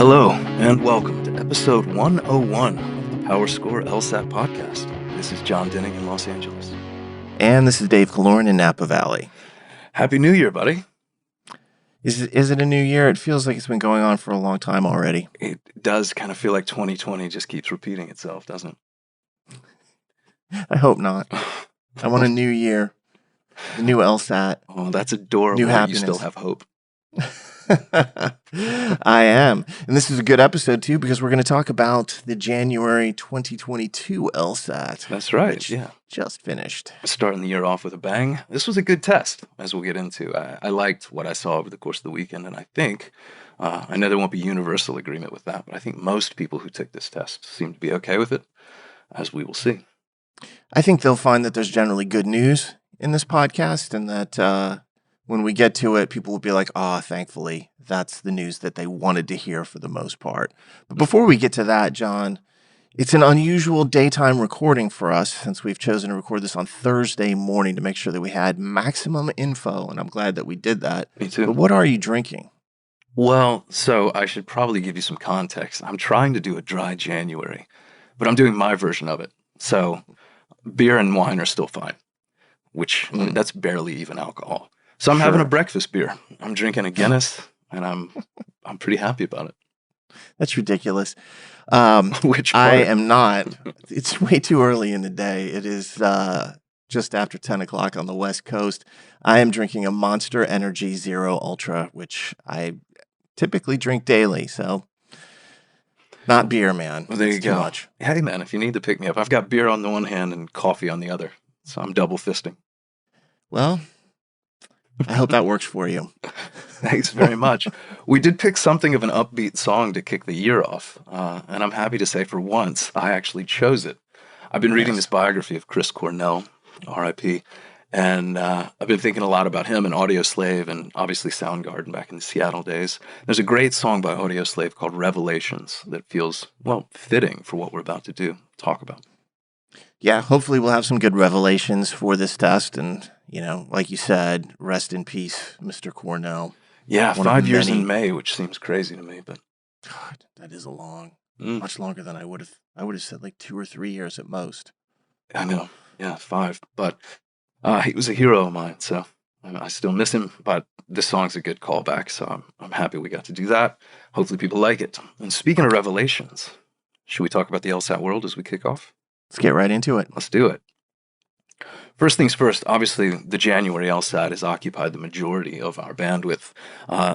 Hello, and welcome to episode 101 of the Power Score LSAT podcast. This is Jon Denning in Los Angeles. And this is Dave Kaloran in Napa Valley. Happy New Year, buddy. Is it a new year? It feels like it's been going on for a long time already. It does kind of feel like 2020 just keeps repeating itself, doesn't it? I hope not. I want a new year, a new LSAT. Oh, that's adorable. New happiness. You still have hope. I am. And this is a good episode, too, because we're going to talk about the January 2022 LSAT. That's right, yeah. Just finished. Starting the year off with a bang. This was a good test, as we'll get into. I liked what I saw over the course of the weekend, and I think, I know there won't be universal agreement with that, but I think most people who took this test seem to be okay with it, as we will see. I think they'll find that there's generally good news in this podcast, and that when we get to it, people will be like, thankfully, that's the news that they wanted to hear for the most part. But before we get to that, John, it's an unusual daytime recording for us since we've chosen to record this on Thursday morning to make sure that we had maximum info, and I'm glad that we did that. Me too. But what are you drinking? Well, so I should probably give you some context. I'm trying to do a dry January, but I'm doing my version of it. So beer and wine are still fine, which that's barely even alcohol. So I'm having a breakfast beer. I'm drinking a Guinness, and I'm pretty happy about it. That's ridiculous. Which part? I am not. It's way too early in the day. It is just after 10 o'clock on the West Coast. I am drinking a Monster Energy Zero Ultra, which I typically drink daily. So not beer, man. Well, there you It's go. Too much. Hey, man, if you need to pick me up, I've got beer on the one hand and coffee on the other. So I'm double fisting. Well, I hope that works for you. Thanks very much. We did pick something of an upbeat song to kick the year off, and I'm happy to say for once I actually chose it. I've been reading this biography of Chris Cornell, R.I.P., and I've been thinking a lot about him and Audioslave and obviously Soundgarden back in the Seattle days. There's a great song by Audioslave called Revelations that feels, well, fitting for what we're about to talk about. Yeah, hopefully we'll have some good revelations for this test. And, like you said, rest in peace, Mr. Cornell. Yeah, 5 years in May, which seems crazy to me, but God, that is much longer than I would have said like 2 or 3 years at most. I know. Yeah, 5. But he was a hero of mine, so I still miss him. But this song's a good callback, so I'm happy we got to do that. Hopefully people like it. And speaking of revelations, should we talk about the LSAT World as we kick off? Let's get right into it. Let's do it. First things first, obviously the January LSAT has occupied the majority of our bandwidth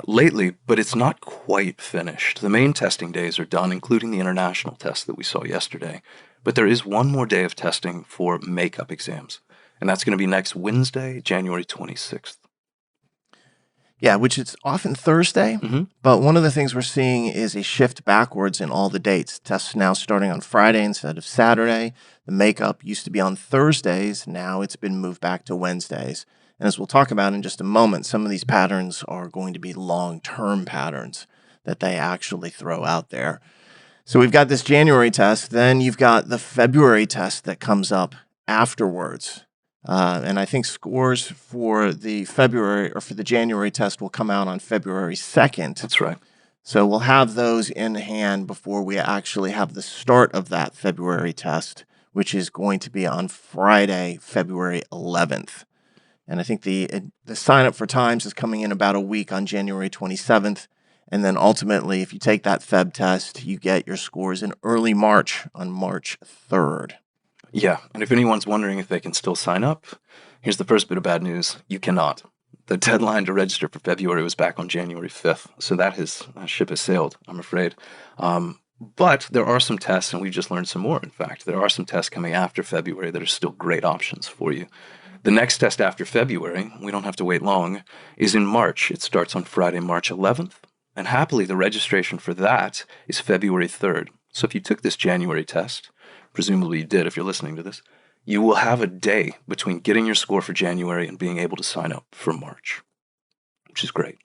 lately, but it's not quite finished. The main testing days are done, including the international test that we saw yesterday. But there is one more day of testing for makeup exams, and that's going to be next Wednesday, January 26th. Yeah, which is often Thursday, but one of the things we're seeing is a shift backwards in all the dates. Tests now starting on Friday instead of Saturday. The makeup used to be on Thursdays. Now it's been moved back to Wednesdays. And as we'll talk about in just a moment, some of these patterns are going to be long-term patterns that they actually throw out there. So we've got this January test. Then you've got the February test that comes up afterwards. And I think scores for the February or for the January test will come out on February 2nd. That's right. So we'll have those in hand before we actually have the start of that February test, which is going to be on Friday, February 11th. And I think the sign up for times is coming in about a week on January 27th. And then ultimately, if you take that Feb test, you get your scores in early March on March 3rd. Yeah, and if anyone's wondering if they can still sign up, here's the first bit of bad news. You cannot. The deadline to register for February was back on January 5th, so that ship has sailed, I'm afraid. But there are some tests, and we just learned some more, in fact. There are some tests coming after February that are still great options for you. The next test after February, we don't have to wait long, is in March. It starts on Friday, March 11th, and happily the registration for that is February 3rd. So if you took this January test, presumably you did if you're listening to this, you will have a day between getting your score for January and being able to sign up for March, which is great.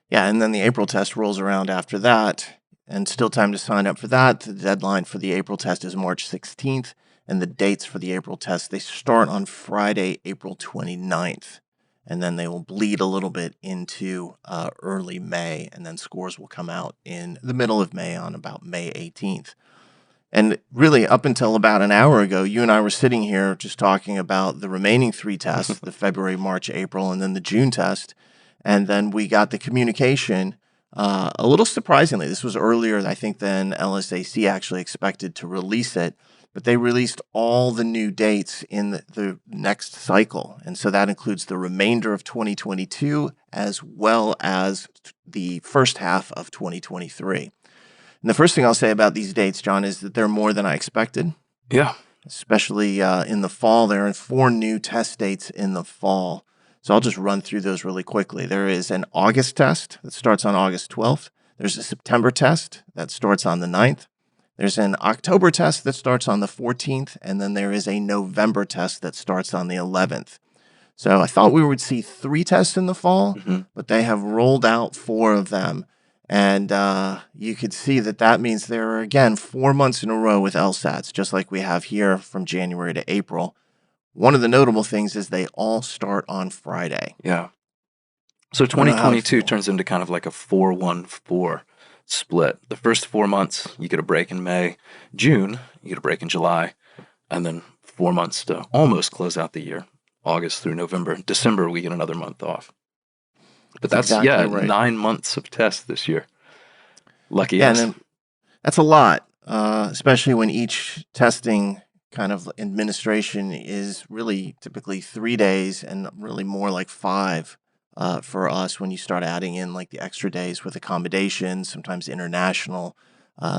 Yeah, and then the April test rolls around after that, and still time to sign up for that. The deadline for the April test is March 16th, and the dates for the April test, they start on Friday, April 29th. and then they will bleed a little bit into early May, and then scores will come out in the middle of May on about May 18th. And really, up until about an hour ago, you and I were sitting here just talking about the remaining 3 tests, the February, March, April, and then the June test. And then we got the communication, a little surprisingly. This was earlier, I think, than LSAC actually expected to release it. But they released all the new dates in the next cycle. And so that includes the remainder of 2022 as well as the first half of 2023. And the first thing I'll say about these dates, Jon, is that they're more than I expected. Yeah. Especially in the fall. There are 4 new test dates in the fall. So I'll just run through those really quickly. There is an August test that starts on August 12th. There's a September test that starts on the 9th. There's an October test that starts on the 14th. And then there is a November test that starts on the 11th. So I thought we would see 3 tests in the fall, but they have rolled out 4 of them. And you could see that means there are, again, 4 months in a row with LSATs, just like we have here from January to April. One of the notable things is they all start on Friday. Yeah. So 2022 turns into kind of like a 4-1-4 split. The first 4 months, you get a break in May. June, you get a break in July. And then 4 months to almost close out the year. August through November. December, we get another month off. But that's exactly right. 9 months of tests this year. Lucky us. And that's a lot, especially when each testing kind of administration is really typically 3 days and really more like 5 for us when you start adding in like the extra days with accommodations, sometimes international,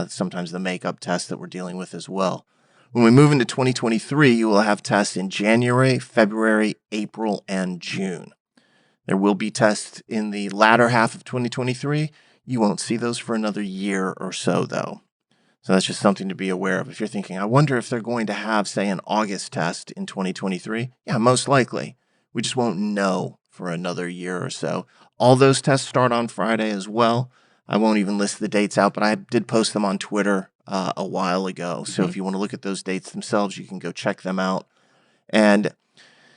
sometimes the makeup test that we're dealing with as well. When we move into 2023, you will have tests in January, February, April, and June. There will be tests in the latter half of 2023. You won't see those for another year or so, though. So that's just something to be aware of. If you're thinking, I wonder if they're going to have, say, an August test in 2023. Yeah, most likely. We just won't know for another year or so. All those tests start on Friday as well. I won't even list the dates out, but I did post them on Twitter a while ago. So if you want to look at those dates themselves, you can go check them out. And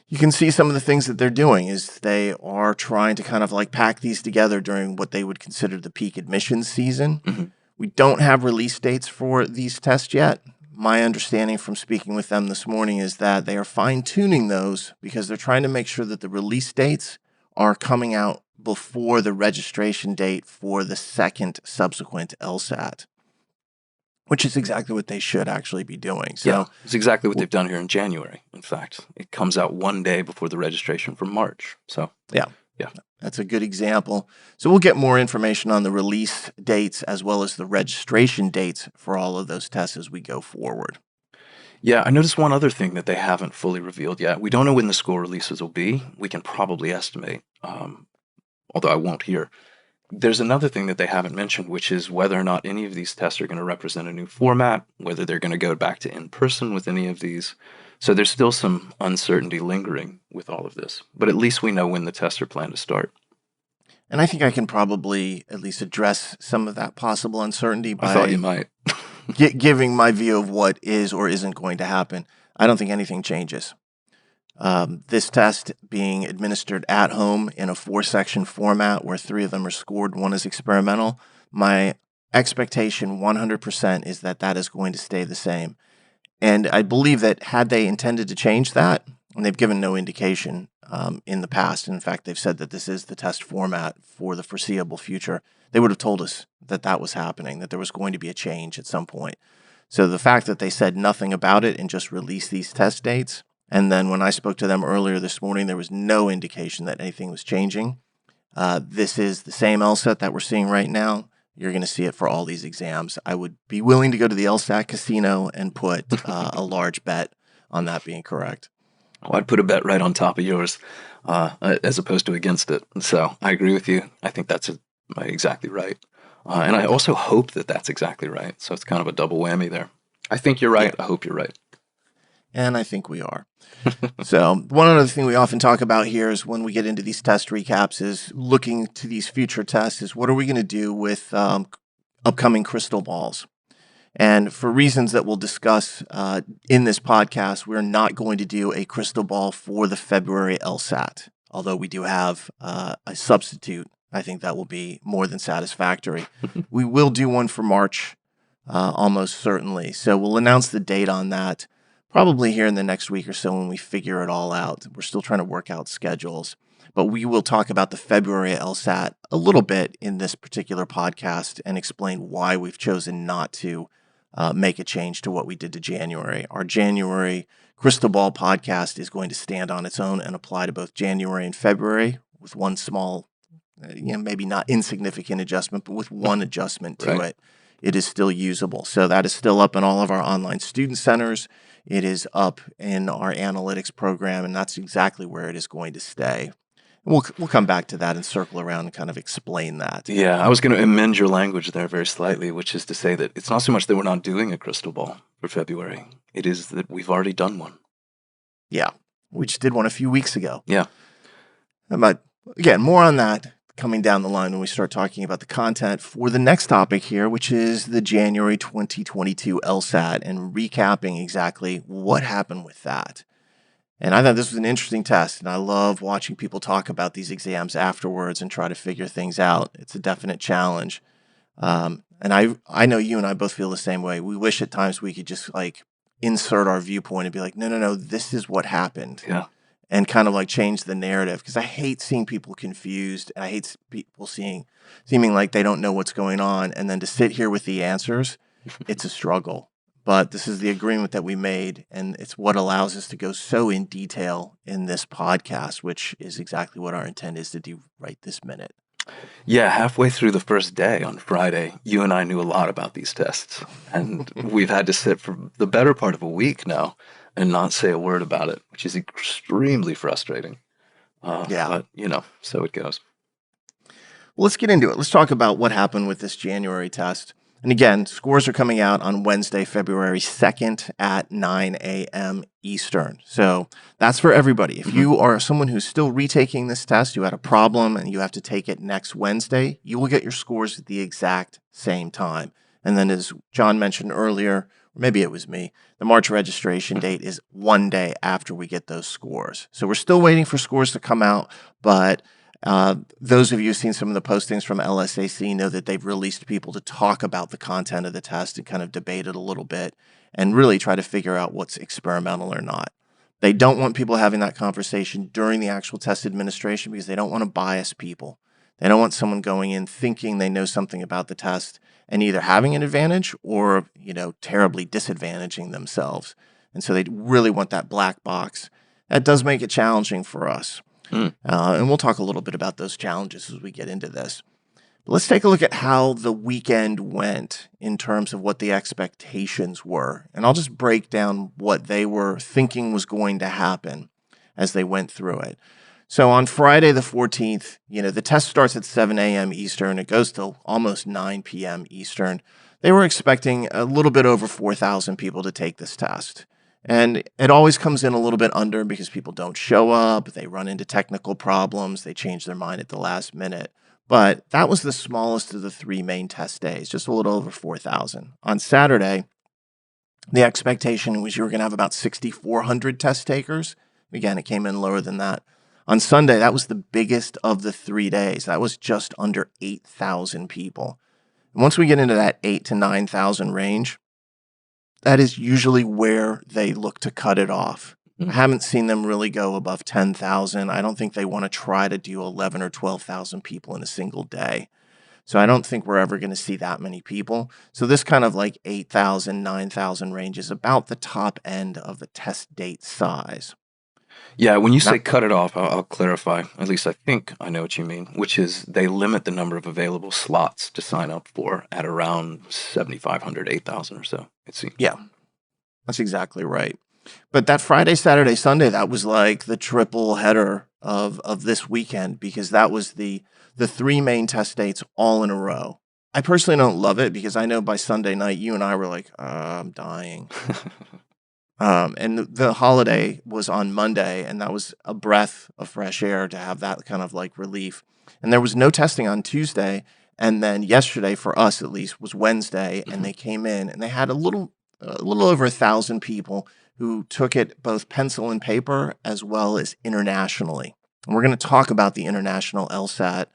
you can see some of the things that they're doing is they are trying to kind of like pack these together during what they would consider the peak admissions season. We don't have release dates for these tests yet. My understanding from speaking with them this morning is that they are fine-tuning those because they're trying to make sure that the release dates are coming out before the registration date for the second subsequent LSAT, which is exactly what they should actually be doing. So yeah, it's exactly what they've done here in January. In fact, it comes out 1 day before the registration for March. So yeah, that's a good example. So we'll get more information on the release dates as well as the registration dates for all of those tests as we go forward. Yeah, I noticed one other thing that they haven't fully revealed yet. We don't know when the school releases will be. We can probably estimate, although I won't here. There's another thing that they haven't mentioned, which is whether or not any of these tests are going to represent a new format, whether they're going to go back to in-person with any of these. So there's still some uncertainty lingering with all of this. But at least we know when the tests are planned to start. And I think I can probably at least address some of that possible uncertainty by I thought you might. giving my view of what is or isn't going to happen. I don't think anything changes. This test being administered at home in a 4-section format where 3 of them are scored, 1 is experimental. My expectation 100% is that that is going to stay the same. And I believe that had they intended to change that, and they've given no indication in the past, in fact, they've said that this is the test format for the foreseeable future, they would have told us that that was happening, that there was going to be a change at some point. So the fact that they said nothing about it and just released these test dates, and then when I spoke to them earlier this morning, there was no indication that anything was changing. This is the same LSAT that we're seeing right now. You're going to see it for all these exams. I would be willing to go to the LSAT casino and put a large bet on that being correct. Well, I'd put a bet right on top of yours as opposed to against it. So I agree with you. I think that's exactly right. And I also hope that that's exactly right. So it's kind of a double whammy there. I think you're right. Yeah. I hope you're right. And I think we are. So one other thing we often talk about here is when we get into these test recaps is looking to these future tests is what are we going to do with upcoming crystal balls? And for reasons that we'll discuss in this podcast, we're not going to do a crystal ball for the February LSAT. although we do have a substitute. I think that will be more than satisfactory. We will do one for March, almost certainly. So we'll announce the date on that probably here in the next week or so when we figure it all out. We're still trying to work out schedules. But we will talk about the February LSAT a little bit in this particular podcast and explain why we've chosen not to make a change to what we did to January. Our January Crystal Ball podcast is going to stand on its own and apply to both January and February with one small, maybe not insignificant adjustment, but with one adjustment to it. It is still usable. So that is still up in all of our online student centers. It is up in our analytics program, and that's exactly where it is going to stay. We'll come back to that and circle around and kind of explain that. Yeah, I was going to amend your language there very slightly, which is to say that it's not so much that we're not doing a crystal ball for February. It is that we've already done one. Yeah, we just did one a few weeks ago. Yeah. But again, more on that coming down the line when we start talking about the content for the next topic here, which is the January 2022 LSAT and recapping exactly what happened with that. And I thought this was an interesting test, and I love watching people talk about these exams afterwards and try to figure things out. It's a definite challenge. And I know you and I both feel the same way. We wish at times we could just like insert our viewpoint and be like, no, this is what happened. Yeah. And kind of like change the narrative, because I hate seeing people confused, and I hate people seeming like they don't know what's going on. And then to sit here with the answers, it's a struggle. But this is the agreement that we made, and it's what allows us to go so in detail in this podcast, which is exactly what our intent is to do right this minute. Yeah, halfway through the first day on Friday, you and I knew a lot about these tests, and we've had to sit for the better part of a week now and not say a word about it, which is extremely frustrating. But, so it goes. Well, let's get into it. Let's talk about what happened with this January test. And again, scores are coming out on Wednesday, February 2nd at 9 a.m. Eastern. So that's for everybody. If you are someone who's still retaking this test, you had a problem and you have to take it next Wednesday, you will get your scores at the exact same time. And then as Jon mentioned earlier, or maybe it was me, the March registration date is one day after we get those scores. So we're still waiting for scores to come out, but those of you who've seen some of the postings from LSAC know that they've released people to talk about the content of the test and kind of debate it a little bit and really try to figure out what's experimental or not. They don't want people having that conversation during the actual test administration because they don't want to bias people. They don't want someone going in thinking they know something about the test and either having an advantage or, terribly disadvantaging themselves. And so they really want that black box. That does make it challenging for us. And we'll talk a little bit about those challenges as we get into this. But let's take a look at how the weekend went in terms of what the expectations were. And I'll just break down what they were thinking was going to happen as they went through it. So on Friday the 14th, the test starts at 7 a.m. Eastern. It goes till almost 9 p.m. Eastern. They were expecting a little bit over 4,000 people to take this test. And it always comes in a little bit under because people don't show up, they run into technical problems, they change their mind at the last minute. But that was the smallest of the three main test days, just a little over 4,000. On Saturday, the expectation was you were going to have about 6,400 test takers. Again, it came in lower than that. On Sunday, that was the biggest of the 3 days. That was just under 8,000 people. And once we get into that 8,000 to 9,000 range, that is usually where they look to cut it off. I haven't seen them really go above 10,000. I don't think they want to try to do 11 or 12,000 people in a single day. So I don't think we're ever going to see that many people. So this kind of like 8,000, 9,000 range is about the top end of the test date size. Yeah, when you say cut it off, I'll clarify. At least I think I know what you mean, which is they limit the number of available slots to sign up for at around 7,500, 8,000 or so, it seems. Yeah, that's exactly right. But that Friday, Saturday, Sunday, that was like the triple header of this weekend because that was the three main test dates all in a row. I personally don't love it because I know by Sunday night, you and I were like, I'm dying. And the holiday was on Monday, and that was a breath of fresh air to have that kind of like relief. And there was no testing on Tuesday. And then yesterday, for us at least, was Wednesday, and they came in and they had a little over 1,000 people who took it both pencil and paper as well as internationally. And we're going to talk about the international LSAT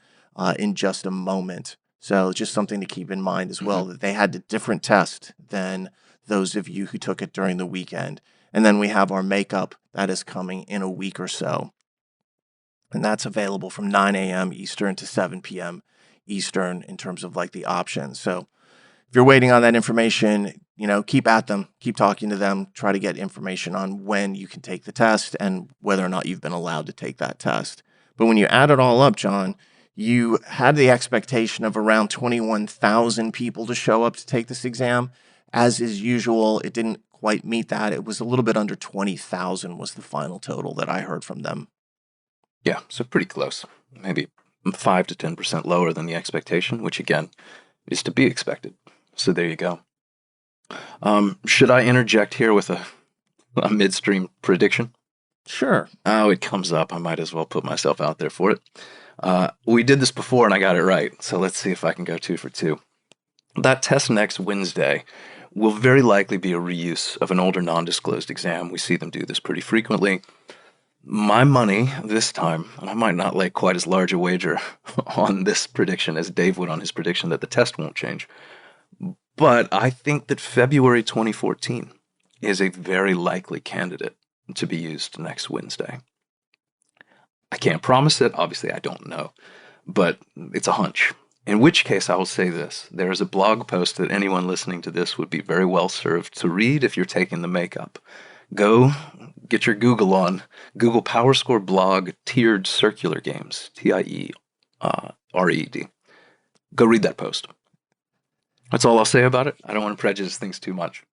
in just a moment. So just something to keep in mind as well, that they had a different test than those of you who took it during the weekend. And then we have our makeup that is coming in a week or so. And that's available from 9 a.m. Eastern to 7 p.m. Eastern in terms of like the options. So if you're waiting on that information, keep at them, keep talking to them, try to get information on when you can take the test and whether or not you've been allowed to take that test. But when you add it all up, John, you had the expectation of around 21,000 people to show up to take this exam. As is usual, it didn't quite meet that. It was a little bit under 20,000 was the final total that I heard from them. Yeah, so pretty close. Maybe 5 to 10% lower than the expectation, which again is to be expected. So there you go. Should I interject here with a midstream prediction? Sure. Oh, it comes up. I might as well put myself out there for it. We did this before and I got it right. So let's see if I can go 2 for 2. That test next Wednesday will very likely be a reuse of an older non-disclosed exam. We see them do this pretty frequently. My money this time, and I might not lay quite as large a wager on this prediction as Dave would on his prediction that the test won't change, but I think that February 2014 is a very likely candidate to be used next Wednesday. I can't promise it. Obviously, I don't know, but it's a hunch. In which case, I will say this. There is a blog post that anyone listening to this would be very well served to read if you're taking the makeup. Go get your Google on. Google PowerScore blog tiered circular games, TIERED. Go read that post. That's all I'll say about it. I don't want to prejudice things too much.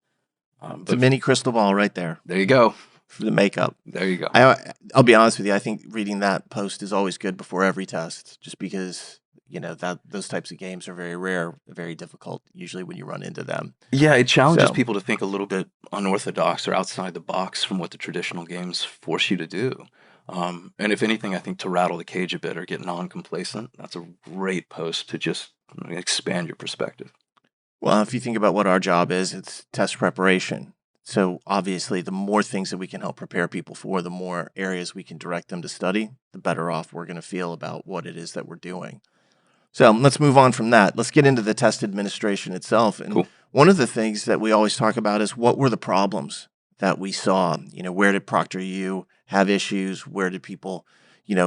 It's a mini crystal ball right there. There you go. For the makeup. There you go. I'll be honest with you. I think reading that post is always good before every test, just because that those types of games are very rare, very difficult. Usually when you run into them. Yeah, it challenges people to think a little bit unorthodox or outside the box from what the traditional games force you to do. And if anything, I think to rattle the cage a bit or get non-complacent, that's a great post to just expand your perspective. Well, if you think about what our job is, it's test preparation. So obviously, the more things that we can help prepare people for, the more areas we can direct them to study, the better off we're going to feel about what it is that we're doing. So let's move on from that. Let's get into the test administration itself. And Cool. One of the things that we always talk about is what were the problems that we saw? Where did ProctorU have issues? Where did people,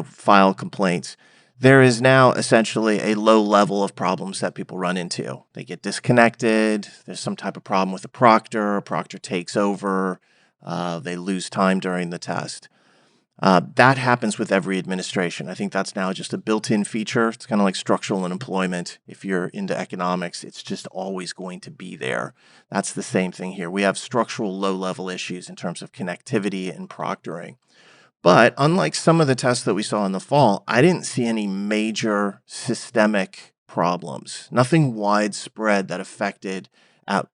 file complaints? There is now essentially a low level of problems that people run into. They get disconnected. There's some type of problem with a proctor takes over. They lose time during the test. That happens with every administration. I think that's now just a built-in feature. It's kind of like structural unemployment. If you're into economics, it's just always going to be there. That's the same thing here. We have structural low-level issues in terms of connectivity and proctoring. But unlike some of the tests that we saw in the fall, I didn't see any major systemic problems. Nothing widespread that affected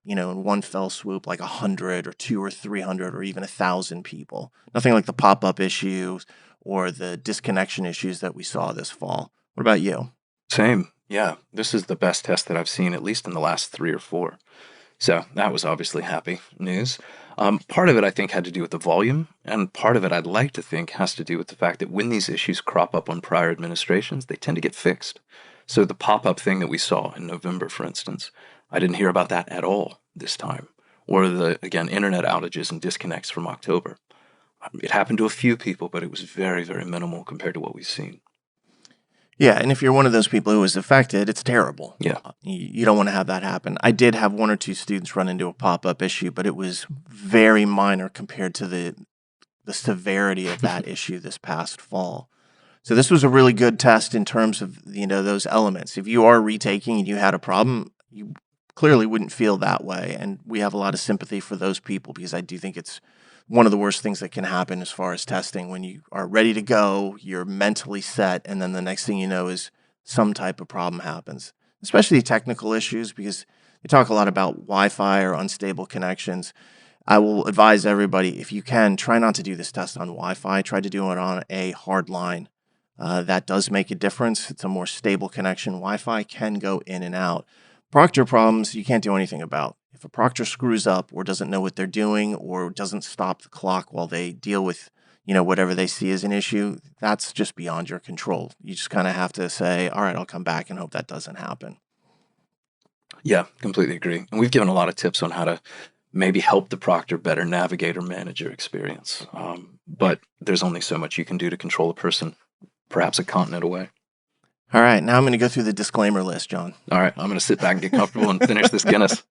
in one fell swoop like 100 or 200 or 300 or even 1,000 people. Nothing like the pop-up issues or the disconnection issues that we saw this fall. What about you? Same. Yeah, this is the best test that I've seen, at least in the last 3 or 4. So that was obviously happy news. Part of it, I think, had to do with the volume, and part of it, I'd like to think, has to do with the fact that when these issues crop up on prior administrations, they tend to get fixed. So the pop-up thing that we saw in November, for instance, I didn't hear about that at all this time. Or again, internet outages and disconnects from October. It happened to a few people, but it was very, very minimal compared to what we've seen. Yeah, and if you're one of those people who was affected, it's terrible. Yeah. You don't want to have that happen. I did have 1 or 2 students run into a pop-up issue, but it was very minor compared to the severity of that issue this past fall. So this was a really good test in terms of, those elements. If you are retaking and you had a problem, you clearly wouldn't feel that way. And we have a lot of sympathy for those people because I do think it's one of the worst things that can happen as far as testing. When you are ready to go, you're mentally set, and then the next thing you know is some type of problem happens, especially technical issues, because they talk a lot about Wi-Fi or unstable connections. I will advise everybody, if you can, try not to do this test on Wi-Fi. Try to do it on a hard line. That does make a difference. It's a more stable connection. Wi-Fi can go in and out. Proctor problems, you can't do anything about. If a proctor screws up or doesn't know what they're doing or doesn't stop the clock while they deal with, whatever they see as an issue, that's just beyond your control. You just kind of have to say, all right, I'll come back and hope that doesn't happen. Yeah, completely agree. And we've given a lot of tips on how to maybe help the proctor better navigate or manage your experience. But there's only so much you can do to control a person, perhaps a continent away. All right, now I'm going to go through the disclaimer list, John. All right, I'm going to sit back and get comfortable and finish this Guinness.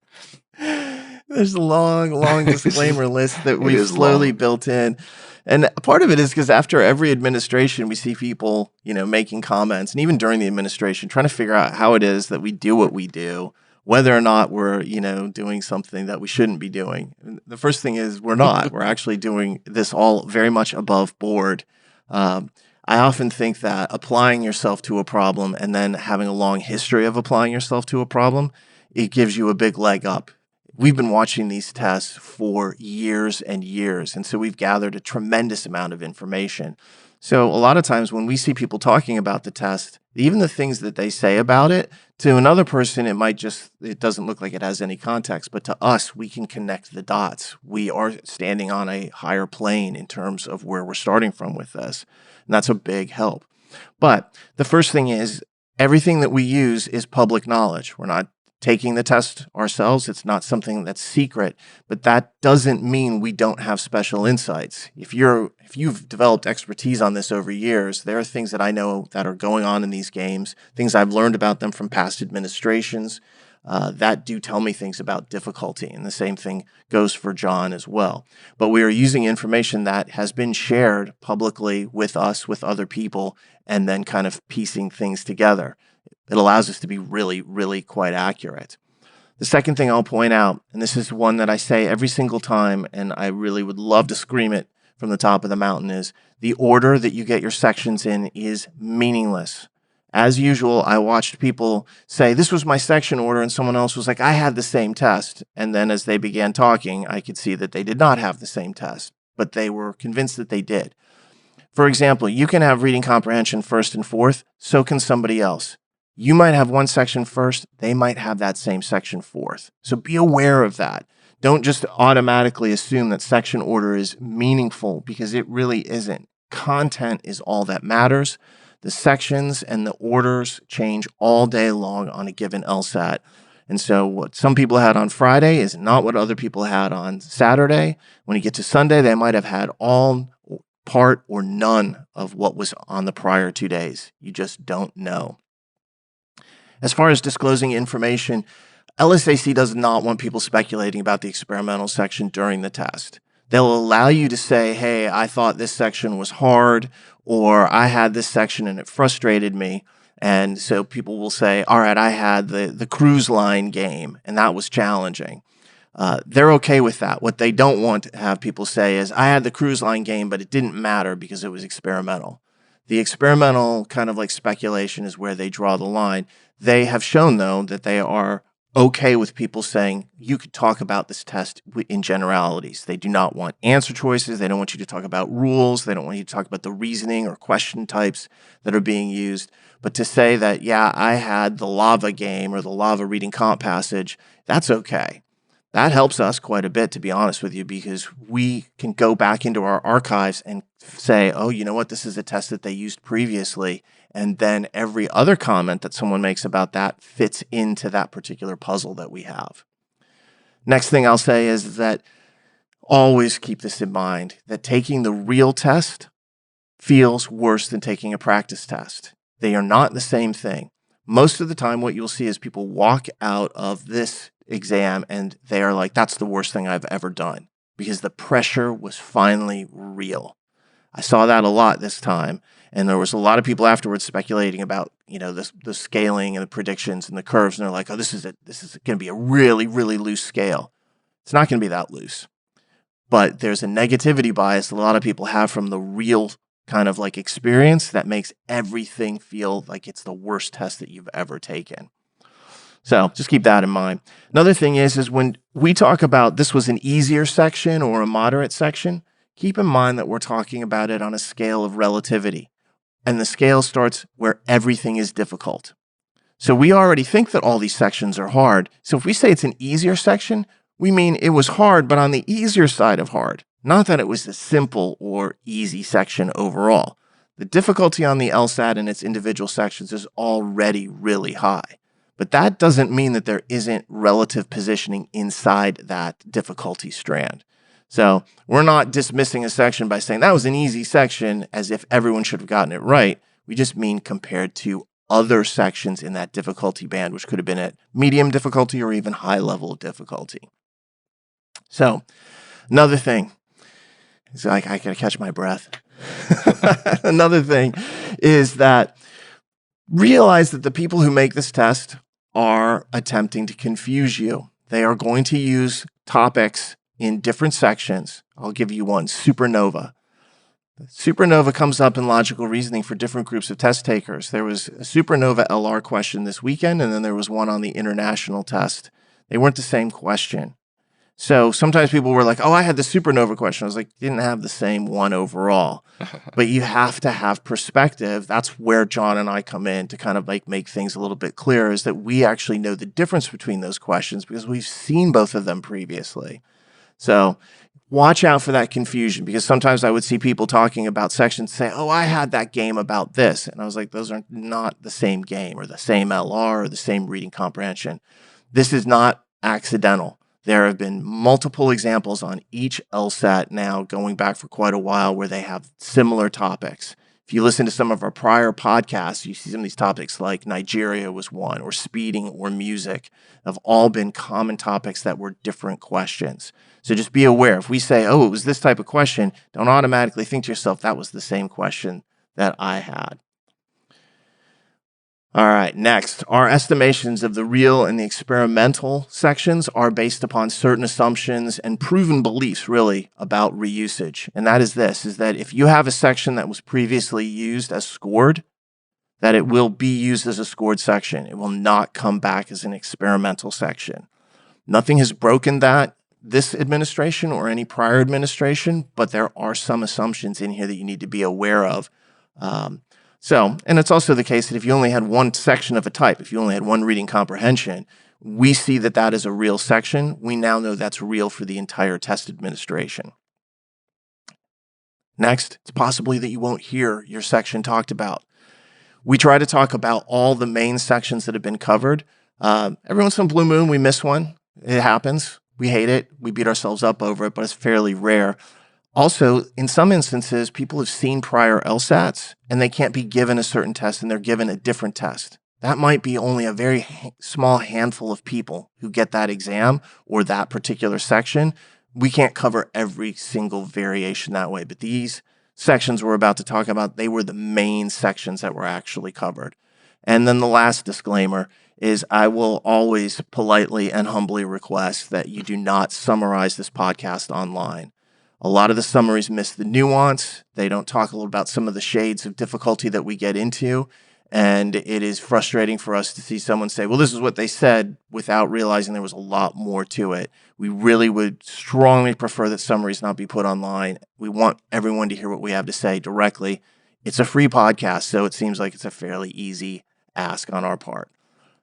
There's a long disclaimer list that we've slowly built in. And part of it is because after every administration, we see people, making comments, and even during the administration, trying to figure out how it is that we do what we do, whether or not we're, doing something that we shouldn't be doing. And the first thing is we're not. We're actually doing this all very much above board. I often think that applying yourself to a problem and then having a long history of applying yourself to a problem, it gives you a big leg up. We've been watching these tests for years and years, and so we've gathered a tremendous amount of information. So a lot of times when we see people talking about the test, even the things that they say about it, to another person, it doesn't look like it has any context, but to us, we can connect the dots. We are standing on a higher plane in terms of where we're starting from with this, and that's a big help. But the first thing is, everything that we use is public knowledge. We're not taking the test ourselves. It's not something that's secret, but that doesn't mean we don't have special insights. If you've developed expertise on this over years, there are things that I know that are going on in these games, things I've learned about them from past administrations that do tell me things about difficulty. And the same thing goes for Jon as well. But we are using information that has been shared publicly with us, with other people, and then kind of piecing things together. It allows us to be really, really quite accurate. The second thing I'll point out, and this is one that I say every single time, and I really would love to scream it from the top of the mountain, is the order that you get your sections in is meaningless. As usual, I watched people say, this was my section order, and someone else was like, I had the same test. And then as they began talking, I could see that they did not have the same test, but they were convinced that they did. For example, you can have reading comprehension first and fourth, so can somebody else. You might have one section first, they might have that same section fourth. So be aware of that. Don't just automatically assume that section order is meaningful, because it really isn't. Content is all that matters. The sections and the orders change all day long on a given LSAT. And so what some people had on Friday is not what other people had on Saturday. When you get to Sunday, they might have had all, part, or none of what was on the prior 2 days. You just don't know. As far as disclosing information, LSAC does not want people speculating about the experimental section during the test. They'll allow you to say, hey, I thought this section was hard, or I had this section and it frustrated me. And so people will say, all right, I had the cruise line game and that was challenging. They're okay with that. What they don't want to have people say is, I had the cruise line game, but it didn't matter because it was experimental. The experimental kind of like speculation is where they draw the line. They have shown, though, that they are okay with people saying you could talk about this test in generalities. They do not want answer choices. They don't want you to talk about rules. They don't want you to talk about the reasoning or question types that are being used. But to say that, yeah, I had the lava game or the lava reading comp passage, that's okay. That helps us quite a bit, to be honest with you, because we can go back into our archives and say, oh, you know what, this is a test that they used previously. And then every other comment that someone makes about that fits into that particular puzzle that we have. Next thing I'll say is that always keep this in mind, that taking the real test feels worse than taking a practice test. They are not the same thing. Most of the time, what you'll see is people walk out of this exam and they are like, that's the worst thing I've ever done, because the pressure was finally real. I saw that a lot this time, and there was a lot of people afterwards speculating about, the scaling and the predictions and the curves, and they're like, oh, this is going to be a really, really loose scale. It's not going to be that loose. But there's a negativity bias a lot of people have from the real kind of like experience that makes everything feel like it's the worst test that you've ever taken. So just keep that in mind. Another thing is when we talk about this was an easier section or a moderate section, keep in mind that we're talking about it on a scale of relativity. And the scale starts where everything is difficult. So we already think that all these sections are hard. So if we say it's an easier section, we mean it was hard, but on the easier side of hard. Not that it was a simple or easy section overall. The difficulty on the LSAT and its individual sections is already really high. But that doesn't mean that there isn't relative positioning inside that difficulty strand. So we're not dismissing a section by saying that was an easy section as if everyone should have gotten it right. We just mean compared to other sections in that difficulty band, which could have been at medium difficulty or even high level of difficulty. So another thing, it's like I gotta catch my breath. Another thing is that realize that the people who make this test are attempting to confuse you. They are going to use topics in different sections. I'll give you one, supernova. Supernova comes up in logical reasoning for different groups of test takers. There was a supernova LR question this weekend, and then there was one on the international test. They weren't the same question. So sometimes people were like, oh, I had the supernova question. I was like, didn't have the same one overall. But you have to have perspective. That's where Jon and I come in to kind of like make things a little bit clearer, is that we actually know the difference between those questions because we've seen both of them previously. So watch out for that confusion, because sometimes I would see people talking about sections say, oh, I had that game about this. And I was like, those are not the same game or the same LR or the same reading comprehension. This is not accidental. There have been multiple examples on each LSAT now going back for quite a while where they have similar topics. If you listen to some of our prior podcasts, you see some of these topics like Nigeria was one, or speeding, or music, have all been common topics that were different questions. So just be aware. If we say, oh, it was this type of question, don't automatically think to yourself, that was the same question that I had. All right, next, our estimations of the real and the experimental sections are based upon certain assumptions and proven beliefs, really, about reusage. And that is this, is that if you have a section that was previously used as scored, that it will be used as a scored section. It will not come back as an experimental section. Nothing has broken that this administration or any prior administration, but there are some assumptions in here that you need to be aware of. And it's also the case that if you only had one section of a type, if you only had one reading comprehension, we see that that is a real section. We now know that's real for the entire test administration. Next, it's possibly that you won't hear your section talked about. We try to talk about all the main sections that have been covered. Every once in a blue moon, we miss one. It happens. We hate it. We beat ourselves up over it, but it's fairly rare. Also, in some instances, people have seen prior LSATs and they can't be given a certain test and they're given a different test. That might be only a very small handful of people who get that exam or that particular section. We can't cover every single variation that way, but these sections we're about to talk about, they were the main sections that were actually covered. And then the last disclaimer is I will always politely and humbly request that you do not summarize this podcast online. A lot of the summaries miss the nuance. They don't talk a little about some of the shades of difficulty that we get into. And it is frustrating for us to see someone say, well, this is what they said, without realizing there was a lot more to it. We really would strongly prefer that summaries not be put online. We want everyone to hear what we have to say directly. It's a free podcast, so it seems like it's a fairly easy ask on our part.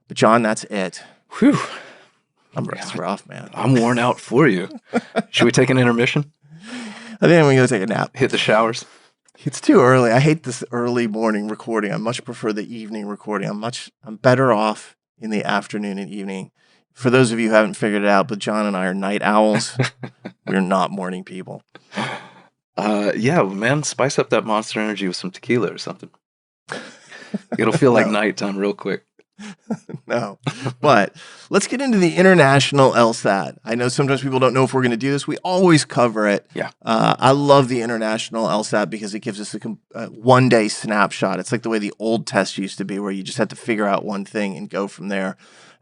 But Jon, that's it. Whew. It's rough, man. I'm worn out for you. Should we take an intermission? I think I'm going to go take a nap. Hit the showers? It's too early. I hate this early morning recording. I much prefer the evening recording. I'm better off in the afternoon and evening. For those of you who haven't figured it out, but Jon and I are night owls. We're not morning people. Yeah, man, spice up that Monster Energy with some tequila or something. It'll feel like nighttime real quick. No, but let's get into the international LSAT. I know sometimes people don't know if we're going to do this. We always cover it. Yeah. I love the international LSAT because it gives us a one-day snapshot. It's like the way the old test used to be, where you just had to figure out one thing and go from there.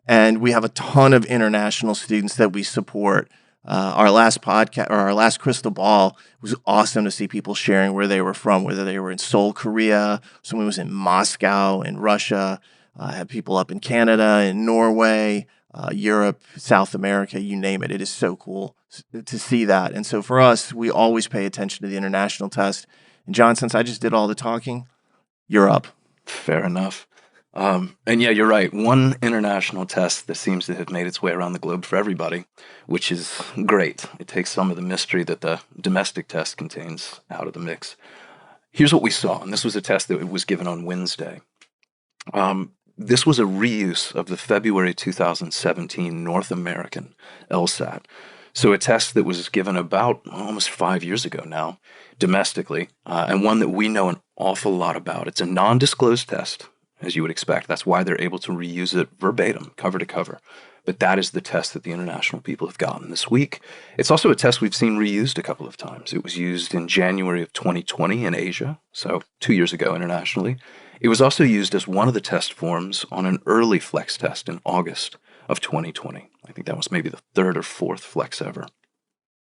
And we have a ton of international students that we support. Our last podcast, or our last Crystal Ball, was awesome to see people sharing where they were from, whether they were in Seoul, Korea, someone was in Moscow, in Russia. Have people up in Canada, in Norway, Europe, South America, you name it. It is so cool to see that. And so for us, we always pay attention to the international test. And Jon, since I just did all the talking, you're up. Fair enough. And yeah, you're right. One international test that seems to have made its way around the globe for everybody, which is great. It takes some of the mystery that the domestic test contains out of the mix. Here's what we saw, and this was a test that was given on Wednesday. This was a reuse of the February 2017 North American LSAT. So a test that was given about almost 5 years ago now, domestically, and one that we know an awful lot about. It's a non-disclosed test, as you would expect. That's why they're able to reuse it verbatim, cover to cover. But that is the test that the international people have gotten this week. It's also a test we've seen reused a couple of times. It was used in January of 2020 in Asia, so 2 years ago internationally. It was also used as one of the test forms on an early flex test in August of 2020. I think that was maybe the third or fourth flex ever.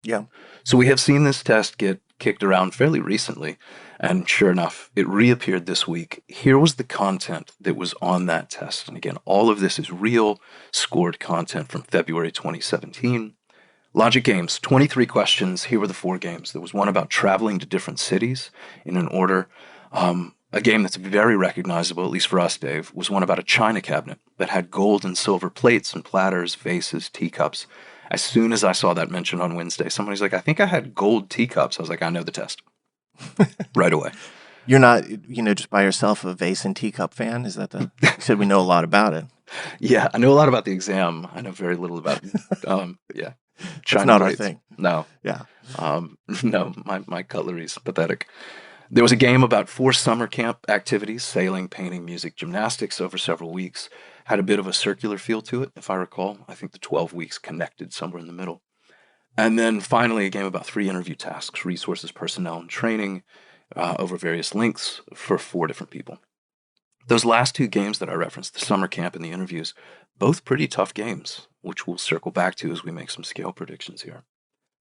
Yeah. So we have seen this test get kicked around fairly recently, and sure enough, it reappeared this week. Here was the content that was on that test. And again, all of this is real scored content from February 2017. Logic games, 23 questions. Here were the 4 games. There was one about traveling to different cities in an order. A game that's very recognizable, at least for us, Dave, was one about a china cabinet that had gold and silver plates and platters, vases, teacups. As soon as I saw that mentioned on Wednesday, somebody's like, I think I had gold teacups. I was like, I know the test. Right away. You're not, just by yourself a vase and teacup fan? Is that you said we know a lot about it. Yeah, I know a lot about the exam. I know very little about, yeah. That's not our thing. No. Yeah. No, my cutlery's pathetic. There was a game about 4 summer camp activities, sailing, painting, music, gymnastics over several weeks. Had a bit of a circular feel to it, if I recall. I think the 12 weeks connected somewhere in the middle. And then finally, a game about 3 interview tasks, resources, personnel, and training over various lengths for 4 different people. Those last 2 games that I referenced, the summer camp and the interviews, both pretty tough games, which we'll circle back to as we make some scale predictions here.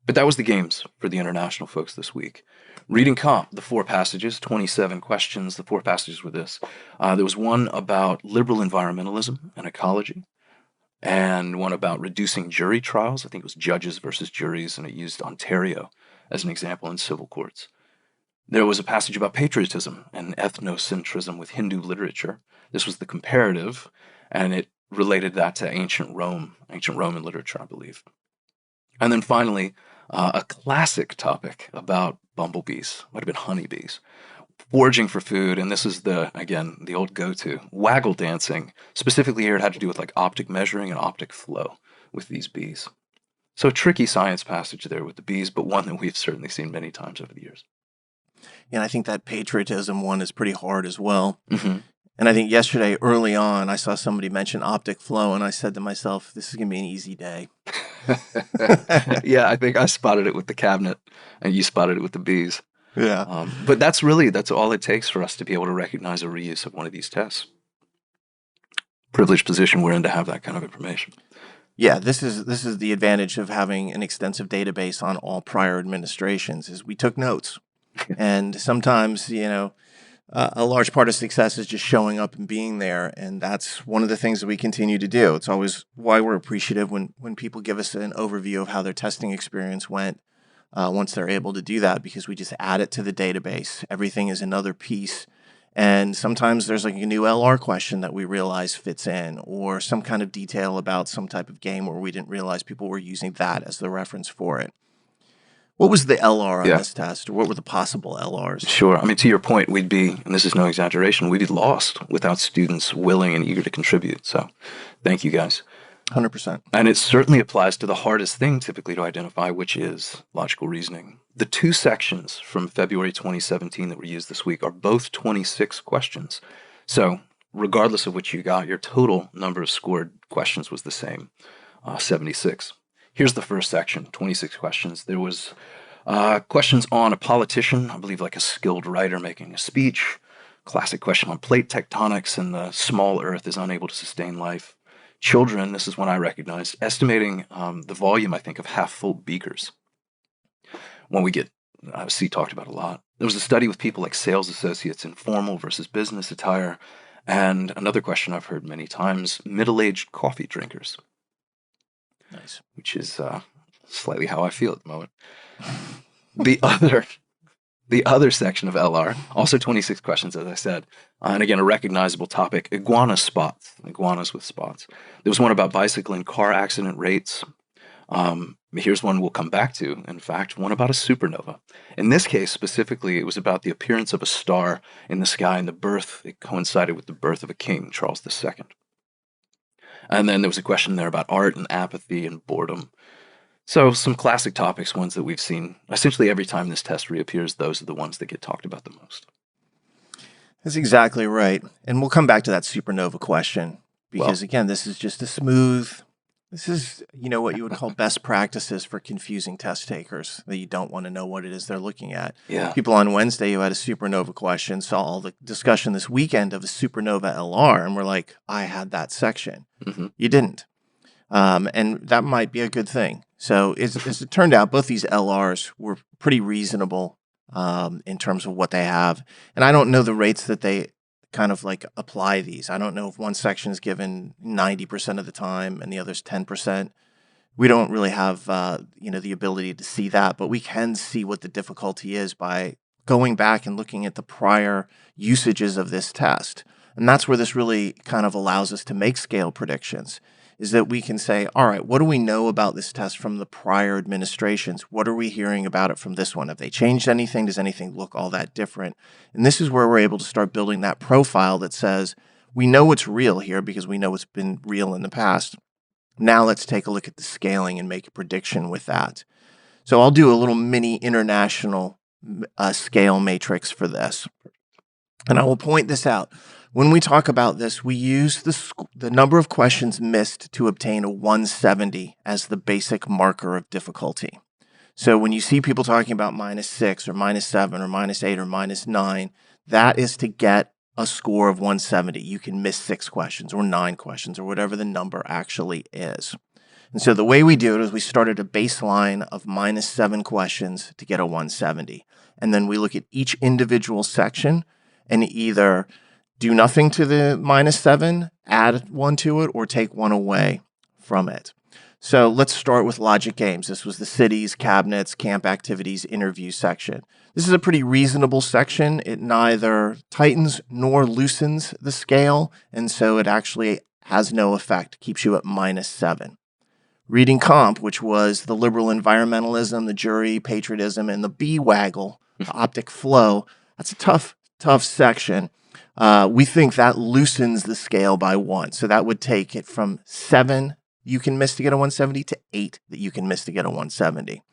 But that was the games for the international folks this week. Reading comp, the 4 passages, 27 questions. The 4 passages were this. There was one about liberal environmentalism and ecology, and one about reducing jury trials. I think it was judges versus juries, and it used Ontario as an example in civil courts. There was a passage about patriotism and ethnocentrism with Hindu literature. This was the comparative, and it related that to ancient Roman literature, I believe. And then finally, a classic topic about bumblebees, might have been honeybees, foraging for food, and this is the old go-to, waggle dancing. Specifically here, it had to do with like optic measuring and optic flow with these bees. So a tricky science passage there with the bees, but one that we've certainly seen many times over the years. And I think that patriotism one is pretty hard as well. Mm-hmm. And I think yesterday, early on, I saw somebody mention optic flow, and I said to myself, this is going to be an easy day. Yeah, I think I spotted it with the cabinet, and you spotted it with the bees. Yeah. But that's all it takes for us to be able to recognize a reuse of one of these tests. Privileged position we're in to have that kind of information. Yeah, this is the advantage of having an extensive database on all prior administrations, is we took notes. And sometimes, a large part of success is just showing up and being there. And that's one of the things that we continue to do. It's always why we're appreciative when people give us an overview of how their testing experience went once they're able to do that, because we just add it to the database. Everything is another piece. And sometimes there's like a new LR question that we realize fits in, or some kind of detail about some type of game where we didn't realize people were using that as the reference for it. What was the LR on this test, or what were the possible LRs? Sure. I mean, to your point, we'd be, and this is no exaggeration, we'd be lost without students willing and eager to contribute. So thank you, guys. 100%. And it certainly applies to the hardest thing typically to identify, which is logical reasoning. The 2 sections from February 2017 that were used this week are both 26 questions. So regardless of which you got, your total number of scored questions was the same, 76. Here's the first section, 26 questions. There was questions on a politician, I believe like a skilled writer making a speech. Classic question on plate tectonics and the small earth is unable to sustain life. Children, this is one I recognized, estimating the volume, I think, of half-full beakers. One we get see talked about a lot. There was a study with people like sales associates in formal versus business attire. And another question I've heard many times, middle-aged coffee drinkers. Nice. Which is slightly how I feel at the moment. The other The other section of LR, also 26 questions, as I said, and again, a recognizable topic, iguana spots, iguanas with spots. There was one about bicycling car accident rates. Here's one we'll come back to, in fact, one about a supernova. In this case, specifically, it was about the appearance of a star in the sky and it coincided with the birth of a king, Charles II. And then there was a question there about art and apathy and boredom. So some classic topics, ones that we've seen. Essentially every time this test reappears, those are the ones that get talked about the most. That's exactly right. And we'll come back to that supernova question because, again, this is just this is, what you would call best practices for confusing test takers that you don't want to know what it is they're looking at. Yeah. People on Wednesday who had a supernova question saw all the discussion this weekend of a supernova LR and were like, I had that section. Mm-hmm. You didn't. And that might be a good thing. So as it turned out, both these LRs were pretty reasonable in terms of what they have. And I don't know the rates that they kind of like apply these. I don't know if one section is given 90% of the time and the other's 10%. We don't really have, the ability to see that, but we can see what the difficulty is by going back and looking at the prior usages of this test. And that's where this really kind of allows us to make scale predictions, is that we can say, all right, what do we know about this test from the prior administrations? What are we hearing about it from this one? Have they changed anything? Does anything look all that different? And this is where we're able to start building that profile that says, we know what's real here because we know what's been real in the past. Now let's take a look at the scaling and make a prediction with that. So I'll do a little mini international scale matrix for this. And I will point this out. When we talk about this, we use the number of questions missed to obtain a 170 as the basic marker of difficulty. So when you see people talking about -6 or -7 or -8 or -9, that is to get a score of 170. You can miss 6 questions or 9 questions or whatever the number actually is. And so the way we do it is we start at a baseline of -7 questions to get a 170. And then we look at each individual section and either do nothing to the -7, add 1 to it, or take 1 away from it. So let's start with logic games. This was the cities, cabinets, camp activities, interview section. This is a pretty reasonable section. It neither tightens nor loosens the scale, and so it actually has no effect, keeps you at -7. Reading comp, which was the liberal environmentalism, the jury, patriotism, and the B-waggle, the optic flow, that's a tough section. We think that loosens the scale by 1. So that would take it from 7 you can miss to get a 170 to 8 that you can miss to get a 170.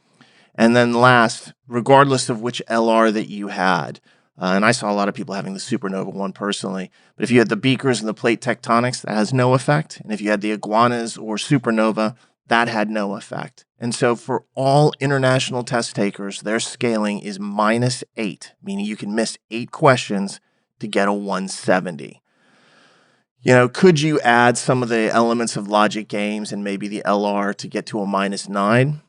And then last, regardless of which LR that you had, and I saw a lot of people having the supernova one personally, but if you had the beakers and the plate tectonics, that has no effect. And if you had the iguanas or supernova, that had no effect. And so for all international test takers, their scaling is -8, meaning you can miss 8 questions to get a 170. Could you add some of the elements of logic games and maybe the LR to get to a -9?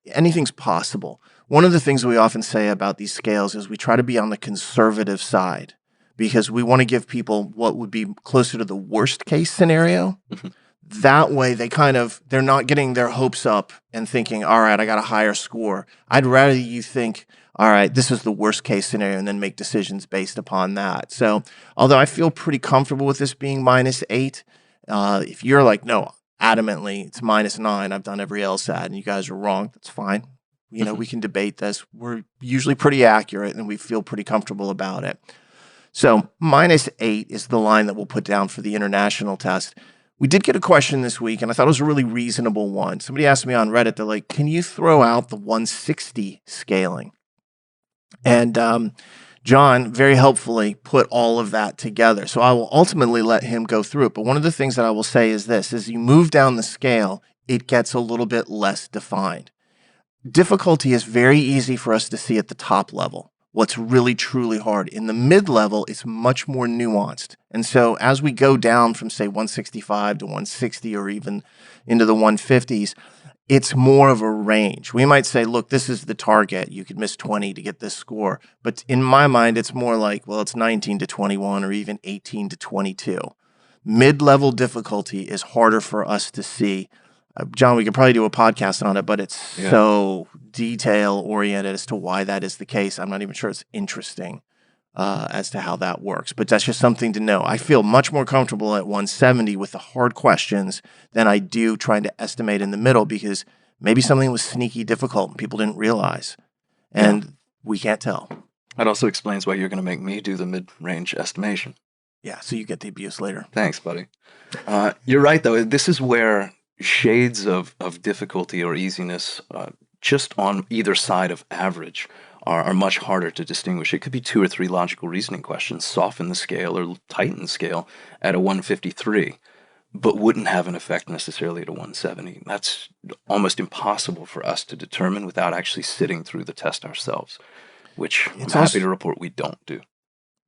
Anything's possible. One of the things we often say about these scales is we try to be on the conservative side because we want to give people what would be closer to the worst case scenario. That way they're not getting their hopes up and thinking, all right, I got a higher score. I'd rather you think, all right, this is the worst case scenario, and then make decisions based upon that. So although I feel pretty comfortable with this being -8, if you're like, no, adamantly, it's -9, I've done every LSAT, and you guys are wrong, that's fine. We can debate this. We're usually pretty accurate, and we feel pretty comfortable about it. So -8 is the line that we'll put down for the international test. We did get a question this week, and I thought it was a really reasonable one. Somebody asked me on Reddit, they're like, can you throw out the 160 scaling? And Jon very helpfully put all of that together. So I will ultimately let him go through it. But one of the things that I will say is this: as you move down the scale, it gets a little bit less defined. Difficulty is very easy for us to see at the top level. What's really, truly hard. In the mid-level, it's much more nuanced. And so as we go down from, say, 165 to 160 or even into the 150s, it's more of a range. We might say, look, this is the target. You could miss 20 to get this score. But in my mind, it's more like, well, it's 19 to 21 or even 18 to 22. Mid-level difficulty is harder for us to see. Jon, we could probably do a podcast on it, but it's so detail oriented as to why that is the case. I'm not even sure it's interesting as to how that works, but that's just something to know. I feel much more comfortable at 170 with the hard questions than I do trying to estimate in the middle, because maybe something was sneaky difficult and people didn't realize, and we can't tell. That also explains why you're going to make me do the mid-range estimation. Yeah, so you get the abuse later. Thanks, buddy. You're right, though. This is where shades of difficulty or easiness just on either side of average are much harder to distinguish. It could be 2 or 3 logical reasoning questions, soften the scale or tighten the scale at a 153, but wouldn't have an effect necessarily at a 170. That's almost impossible for us to determine without actually sitting through the test ourselves, which I'm happy to report we don't do.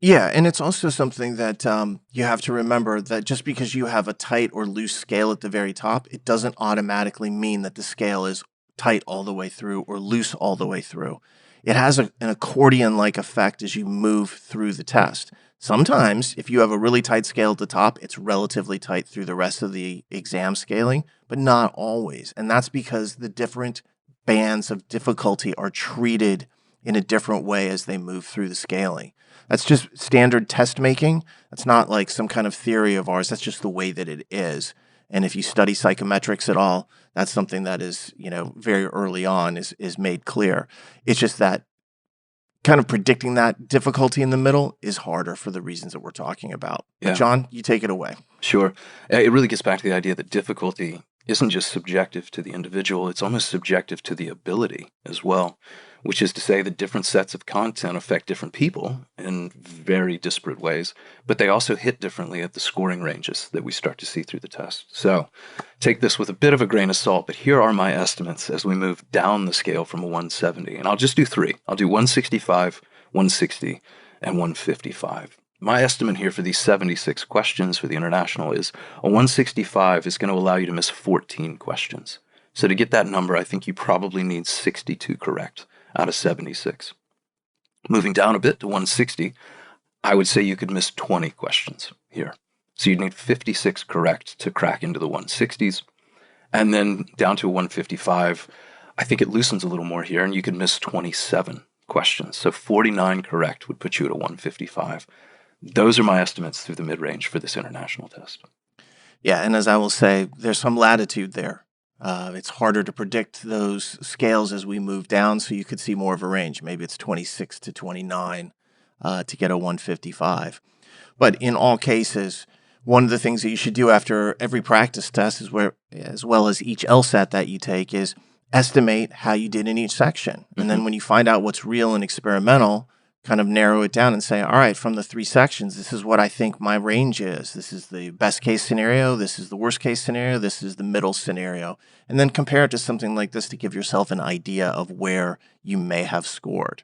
Yeah, and it's also something that you have to remember, that just because you have a tight or loose scale at the very top, it doesn't automatically mean that the scale is tight all the way through or loose all the way through. It has an accordion-like effect as you move through the test. Sometimes, if you have a really tight scale at the top, it's relatively tight through the rest of the exam scaling, but not always. And that's because the different bands of difficulty are treated in a different way as they move through the scaling. That's just standard test making. That's not like some kind of theory of ours. That's just the way that it is. And if you study psychometrics at all, that's something that is, very early on is made clear. It's just that kind of predicting that difficulty in the middle is harder for the reasons that we're talking about. Yeah. But John, you take it away. Sure. It really gets back to the idea that difficulty isn't just subjective to the individual, it's almost subjective to the ability as well, which is to say that different sets of content affect different people in very disparate ways, but they also hit differently at the scoring ranges that we start to see through the test. So take this with a bit of a grain of salt, but here are my estimates as we move down the scale from a 170. And I'll just do 3. I'll do 165, 160, and 155. My estimate here for these 76 questions for the international is a 165 is going to allow you to miss 14 questions. So to get that number, I think you probably need 62 correct out of 76. Moving down a bit to 160, I would say you could miss 20 questions here. So you'd need 56 correct to crack into the 160s. And then down to a 155, I think it loosens a little more here, and you could miss 27 questions. So 49 correct would put you at a 155. Those are my estimates through the mid-range for this international test. Yeah, and as I will say, there's some latitude there. It's harder to predict those scales as we move down, so you could see more of a range. Maybe it's 26 to 29 to get a 155. But in all cases, one of the things that you should do after every practice test, as well as each LSAT that you take, is estimate how you did in each section. And then when you find out what's real and experimental, kind of narrow it down and say, all right, from the 3 sections, this is what I think my range is. This is the best case scenario. This is the worst case scenario. This is the middle scenario. And then compare it to something like this to give yourself an idea of where you may have scored.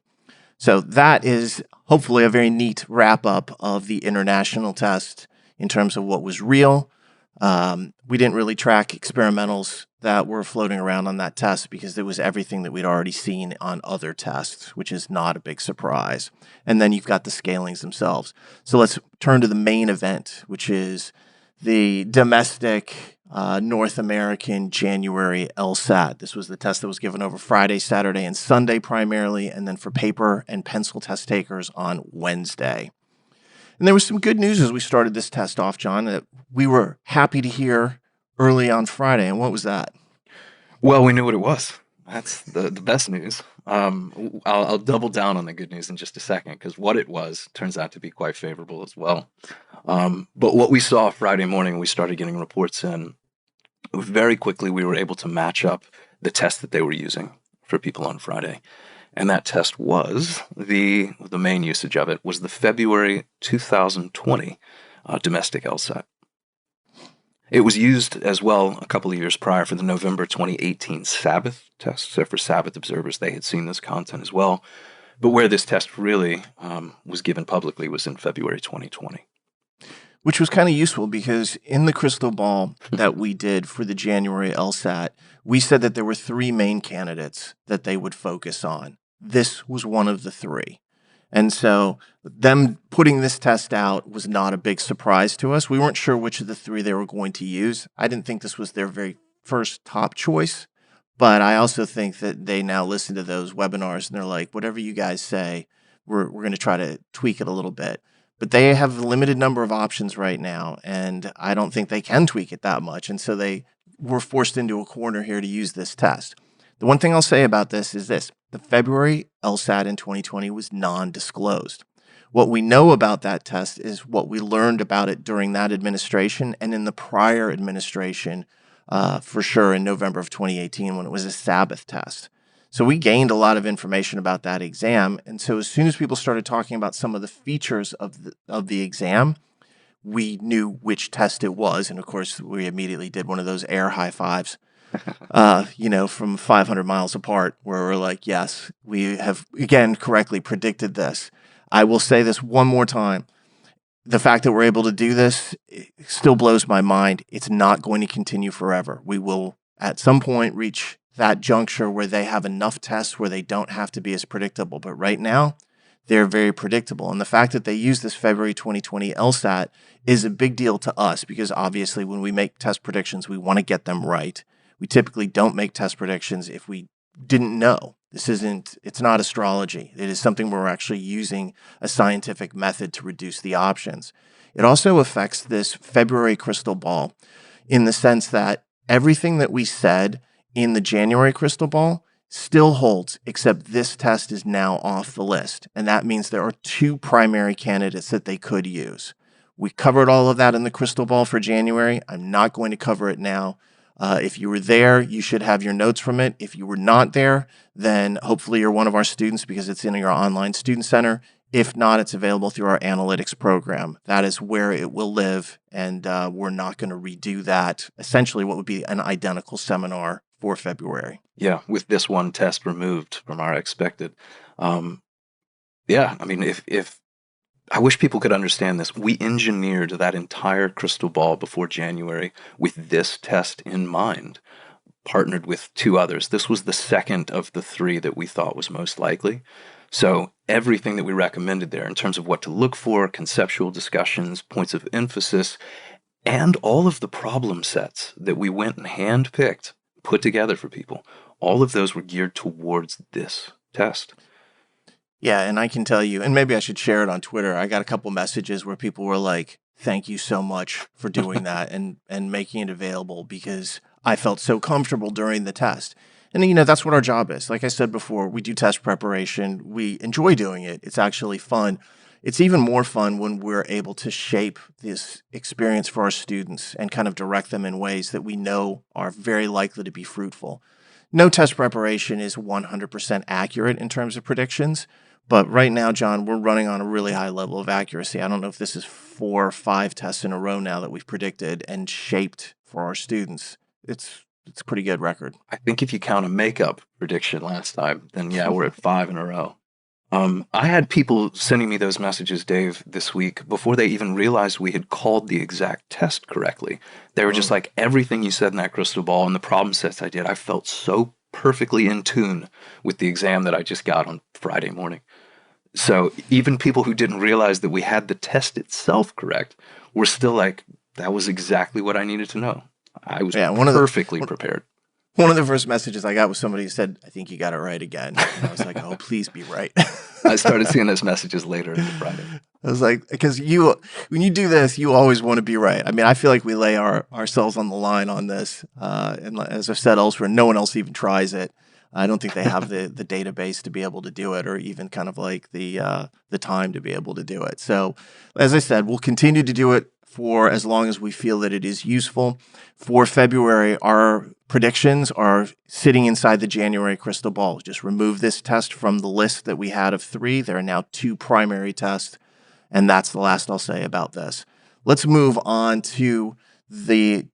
So that is hopefully a very neat wrap up of the international test in terms of what was real. We didn't really track experimentals that were floating around on that test because it was everything that we'd already seen on other tests, which is not a big surprise. And then you've got the scalings themselves. So let's turn to the main event, which is the domestic North American January LSAT. This was the test that was given over Friday, Saturday, and Sunday primarily, and then for paper and pencil test takers on Wednesday. And there was some good news as we started this test off, John, that we were happy to hear early on Friday. And what was that? Well, we knew what it was. That's the best news. I'll double down on the good news in just a second, because what it was turns out to be quite favorable as well. But what we saw Friday morning, we started getting reports in. Very quickly, we were able to match up the test that they were using for people on Friday. And that test was, the main usage of it was the February 2020 domestic LSAT. It was used as well a couple of years prior for the November 2018 Sabbath test. So for Sabbath observers, they had seen this content as well. But where this test really was given publicly was in February 2020. Which was kind of useful because in the crystal ball that we did for the January LSAT, we said that there were 3 main candidates that they would focus on. This was one of the 3. And so them putting this test out was not a big surprise to us. We weren't sure which of the 3 they were going to use. I didn't think this was their very first top choice, But I also think that they now listen to those webinars and they're like, whatever you guys say, we're going to try to tweak it a little bit. But they have a limited number of options right now, and I don't think they can tweak it that much. And so they were forced into a corner here to use this test. The one thing I'll say about this is this: the February LSAT in 2020 was non-disclosed. What we know about that test is what we learned about it during that administration and in the prior administration, for sure in November of 2018 when it was a Sabbath test. So we gained a lot of information about that exam. And so as soon as people started talking about some of the features of the exam, we knew which test it was. And of course, we immediately did one of those air high fives, from 500 miles apart, where we're like, yes, we have, again, correctly predicted this. I will say this one more time. The fact that we're able to do this still blows my mind. It's not going to continue forever. We will, at some point, reach that juncture where they have enough tests where they don't have to be as predictable. But right now, they're very predictable. And the fact that they use this February 2020 LSAT is a big deal to us because obviously when we make test predictions, we want to get them right. We typically don't make test predictions if we didn't know. It's not astrology. It is something where we're actually using a scientific method to reduce the options. It also affects this February crystal ball in the sense that everything that we said in the January crystal ball still holds, except this test is now off the list. And that means there are two primary candidates that they could use. We covered all of that in the crystal ball for January. I'm not going to cover it now. If you were there, you should have your notes from it. If you were not there, then hopefully you're one of our students because it's in your online student center. If not, it's available through our analytics program. That is where it will live, and we're not going to redo that, essentially what would be an identical seminar for February. Yeah, with this one test removed from our expected. If I wish people could understand this. We engineered that entire crystal ball before January with this test in mind, partnered with two others. This was the second of the three that we thought was most likely. So everything that we recommended there in terms of what to look for, conceptual discussions, points of emphasis, and all of the problem sets that we went and handpicked, put together for people, all of those were geared towards this test. Yeah, and I can tell you, and maybe I should share it on Twitter. I got a couple messages where people were like, thank you so much for doing that and making it available because I felt so comfortable during the test. And, that's what our job is. Like I said before, we do test preparation. We enjoy doing it. It's actually fun. It's even more fun when we're able to shape this experience for our students and kind of direct them in ways that we know are very likely to be fruitful. No test preparation is 100% accurate in terms of predictions. But right now, John, we're running on a really high level of accuracy. I don't know if this is 4 or 5 tests in a row now that we've predicted and shaped for our students. It's a pretty good record. I think if you count a makeup prediction last time, then yeah, we're at 5 in a row. I had people sending me those messages, Dave, this week before they even realized we had called the exact test correctly. They were just like, everything you said in that crystal ball and the problem sets I did, I felt so perfectly in tune with the exam that I just got on Friday morning. So even people who didn't realize that we had the test itself correct were still like, that was exactly what I needed to know. I was perfectly prepared. One of the first messages I got was somebody who said, I think you got it right again. And I was like, oh, please be right. I started seeing those messages later in the Friday. I was like, because when you do this, you always want to be right. I mean, I feel like we lay ourselves on the line on this. And as I've said elsewhere, no one else even tries it. I don't think they have the database to be able to do it, or even kind of like the time to be able to do it. So, as I said, we'll continue to do it for as long as we feel that it is useful. For February, our predictions are sitting inside the January crystal ball. Just remove this test from the list that we had of 3. There are now 2 primary tests, and that's the last I'll say about this. Let's move on to the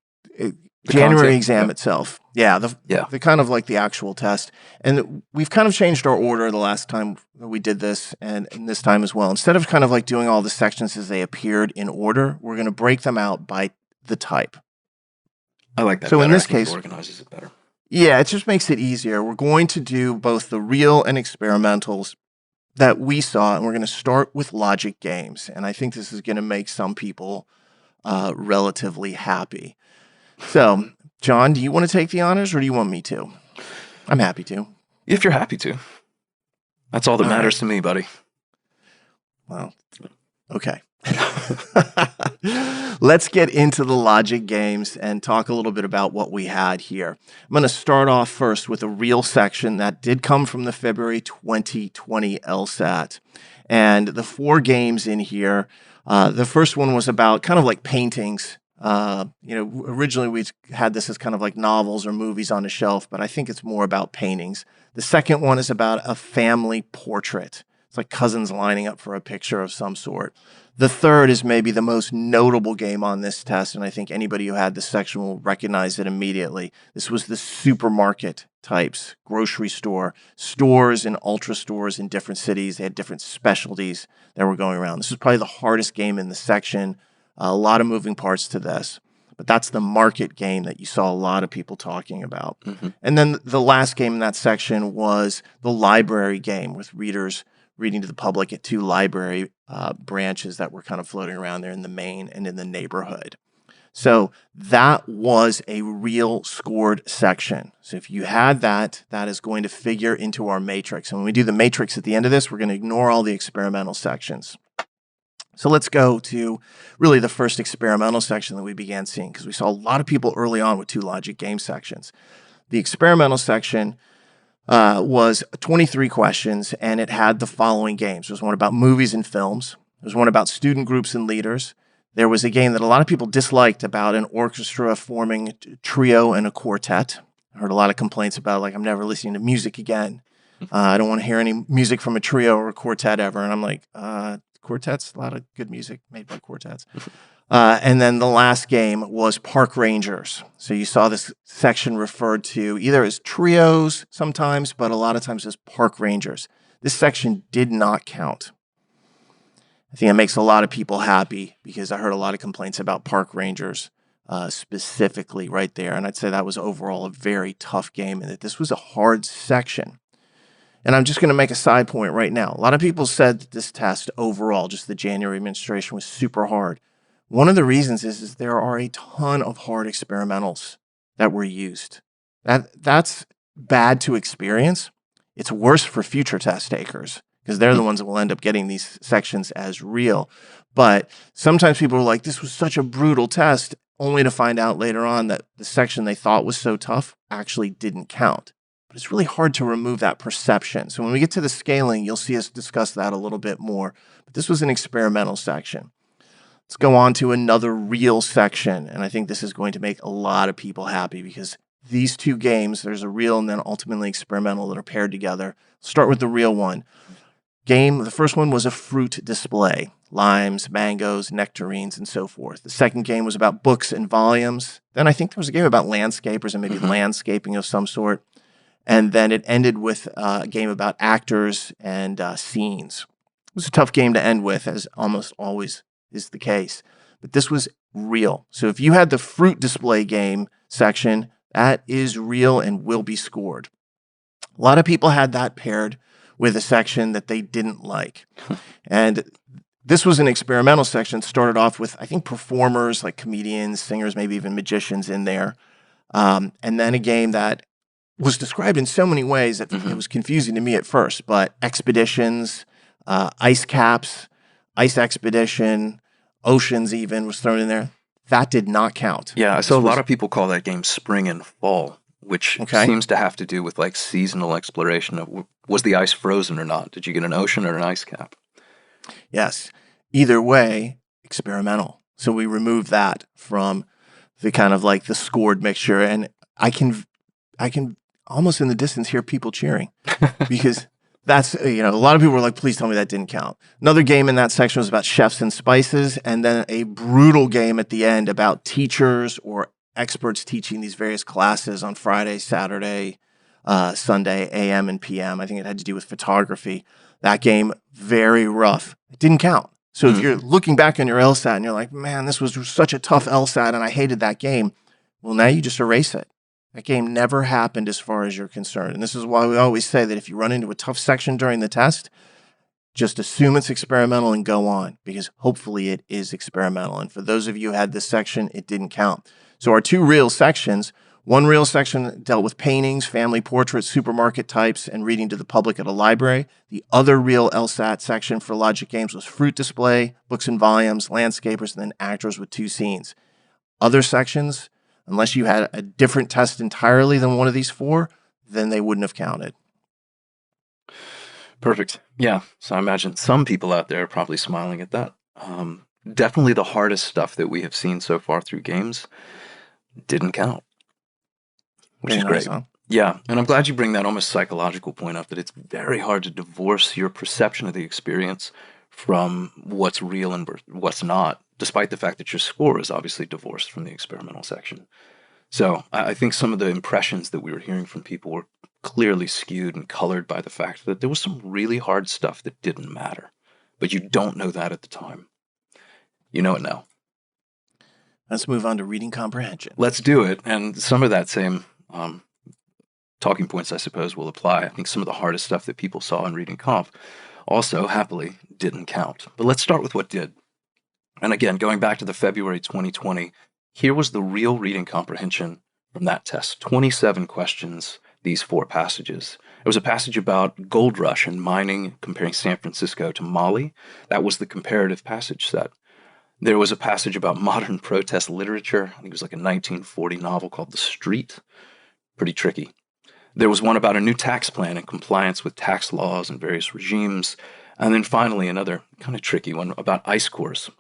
January exam itself. Yeah, the kind of like the actual test. And we've kind of changed our order the last time we did this and this time as well. Instead of kind of like doing all the sections as they appeared in order, we're going to break them out by the type. I like that. So better. In this I think case, it organizes it better. Yeah, it just makes it easier. We're going to do both the real and experimentals that we saw, and we're going to start with logic games. And I think this is going to make some people relatively happy. So, John, do you want to take the honors or do you want me to? I'm happy to. If you're happy to. That's all that All matters right. to me, buddy. Well, okay. Let's get into the logic games and talk a little bit about what we had here. I'm going to start off first with a real section that did come from the February 2020 LSAT. And the 4 games in here, the first one was about kind of like paintings. Originally we had this as kind of like novels or movies on a shelf, but I think it's more about paintings. The second one is about a family portrait. It's like cousins lining up for a picture of some sort. The third is maybe the most notable game on this test, and I think anybody who had this section will recognize it immediately. This was the supermarket types, grocery store, stores and ultra stores in different cities. They had different specialties that were going around. This was probably the hardest game in the section. A lot of moving parts to this. But that's the market game that you saw a lot of people talking about. Mm-hmm. And then the last game in that section was the library game with readers reading to the public at 2 library branches that were kind of floating around there in the main and in the neighborhood. So that was a real scored section. So if you had that, that is going to figure into our matrix. And when we do the matrix at the end of this, we're going to ignore all the experimental sections. So let's go to really the first experimental section that we began seeing, because we saw a lot of people early on with 2 logic game sections. The experimental section was 23 questions, and it had the following games. There was one about movies and films. There was one about student groups and leaders. There was a game that a lot of people disliked about an orchestra forming a trio and a quartet. I heard a lot of complaints about, like, I'm never listening to music again. I don't want to hear any music from a trio or a quartet ever. And I'm like, quartets, a lot of good music made by quartets. And then the last game was park rangers. So you saw this section referred to either as trios sometimes, but a lot of times as park rangers. This section did not count. I think it makes a lot of people happy because I heard a lot of complaints about park rangers specifically right there. And I'd say that was overall a very tough game and that this was a hard section. And I'm just going to make a side point right now. A lot of people said that this test overall, just the January administration, was super hard. One of the reasons is there are a ton of hard experimentals that were used. That's bad to experience. It's worse for future test takers because they're the ones that will end up getting these sections as real. But sometimes people are like, this was such a brutal test, only to find out later on that the section they thought was so tough actually didn't count. But it's really hard to remove that perception. So when we get to the scaling, you'll see us discuss that a little bit more. But this was an experimental section. Let's go on to another real section. And I think this is going to make a lot of people happy because these 2 games, there's a real and then ultimately experimental that are paired together. Start with the real one. The first one was a fruit display. Limes, mangoes, nectarines, and so forth. The second game was about books and volumes. Then I think there was a game about landscapers and maybe landscaping of some sort. And then it ended with a game about actors and scenes. It was a tough game to end with, as almost always is the case. But this was real. So if you had the fruit display game section, that is real and will be scored. A lot of people had that paired with a section that they didn't like. And this was an experimental section. Started off with, I think, performers like comedians, singers, maybe even magicians in there. And then a game that was described in so many ways that it was confusing to me at first, but expeditions, ice caps, ice expedition, oceans even was thrown in there. That did not count. Yeah, so a lot of people call that game spring and fall, which seems to have to do with like seasonal exploration of was the ice frozen or not? Did you get an ocean or an ice cap? Yes. Either way, experimental. So we removed that from the kind of like the scored mixture. And I can almost in the distance hear people cheering because that's, a lot of people were like, please tell me that didn't count. Another game in that section was about chefs and spices, and then a brutal game at the end about teachers or experts teaching these various classes on Friday, Saturday, Sunday, AM and PM. I think it had to do with photography. That game, very rough. It didn't count. So if you're looking back on your LSAT and you're like, man, this was such a tough LSAT and I hated that game, well, now you just erase it. That game never happened as far as you're concerned. And this is why we always say that if you run into a tough section during the test, just assume it's experimental and go on, because hopefully it is experimental. And for those of you who had this section, it didn't count. So our 2 real sections One real section dealt with paintings, family portraits, supermarket types, and reading to the public at a library. The other real LSAT section for logic games was fruit display, books and volumes, landscapers, and then actors with 2 scenes. Other sections, unless you had a different test entirely than one of these 4, then they wouldn't have counted. Perfect. Yeah. So I imagine some people out there are probably smiling at that. Definitely the hardest stuff that we have seen so far through games didn't count, which Very is nice, great. huh? Yeah. And I'm glad you bring that almost psychological point up, that it's very hard to divorce your perception of the experience from what's real and what's not, despite the fact that your score is obviously divorced from the experimental section. So I think some of the impressions that we were hearing from people were clearly skewed and colored by the fact that there was some really hard stuff that didn't matter. But you don't know that at the time. You know it now. Let's move on to reading comprehension. Let's do it. And some of that same talking points, I suppose, will apply. I think some of the hardest stuff that people saw in reading comp also, happily, didn't count. But let's start with what did. And again, going back to the February 2020, here was the real reading comprehension from that test. 27 questions, these 4 passages. It was a passage about gold rush and mining, comparing San Francisco to Mali. That was the comparative passage set. There was a passage about modern protest literature. I think it was like a 1940 novel called The Street. Pretty tricky. There was one about a new tax plan and compliance with tax laws and various regimes. And then finally, another kind of tricky one about ice cores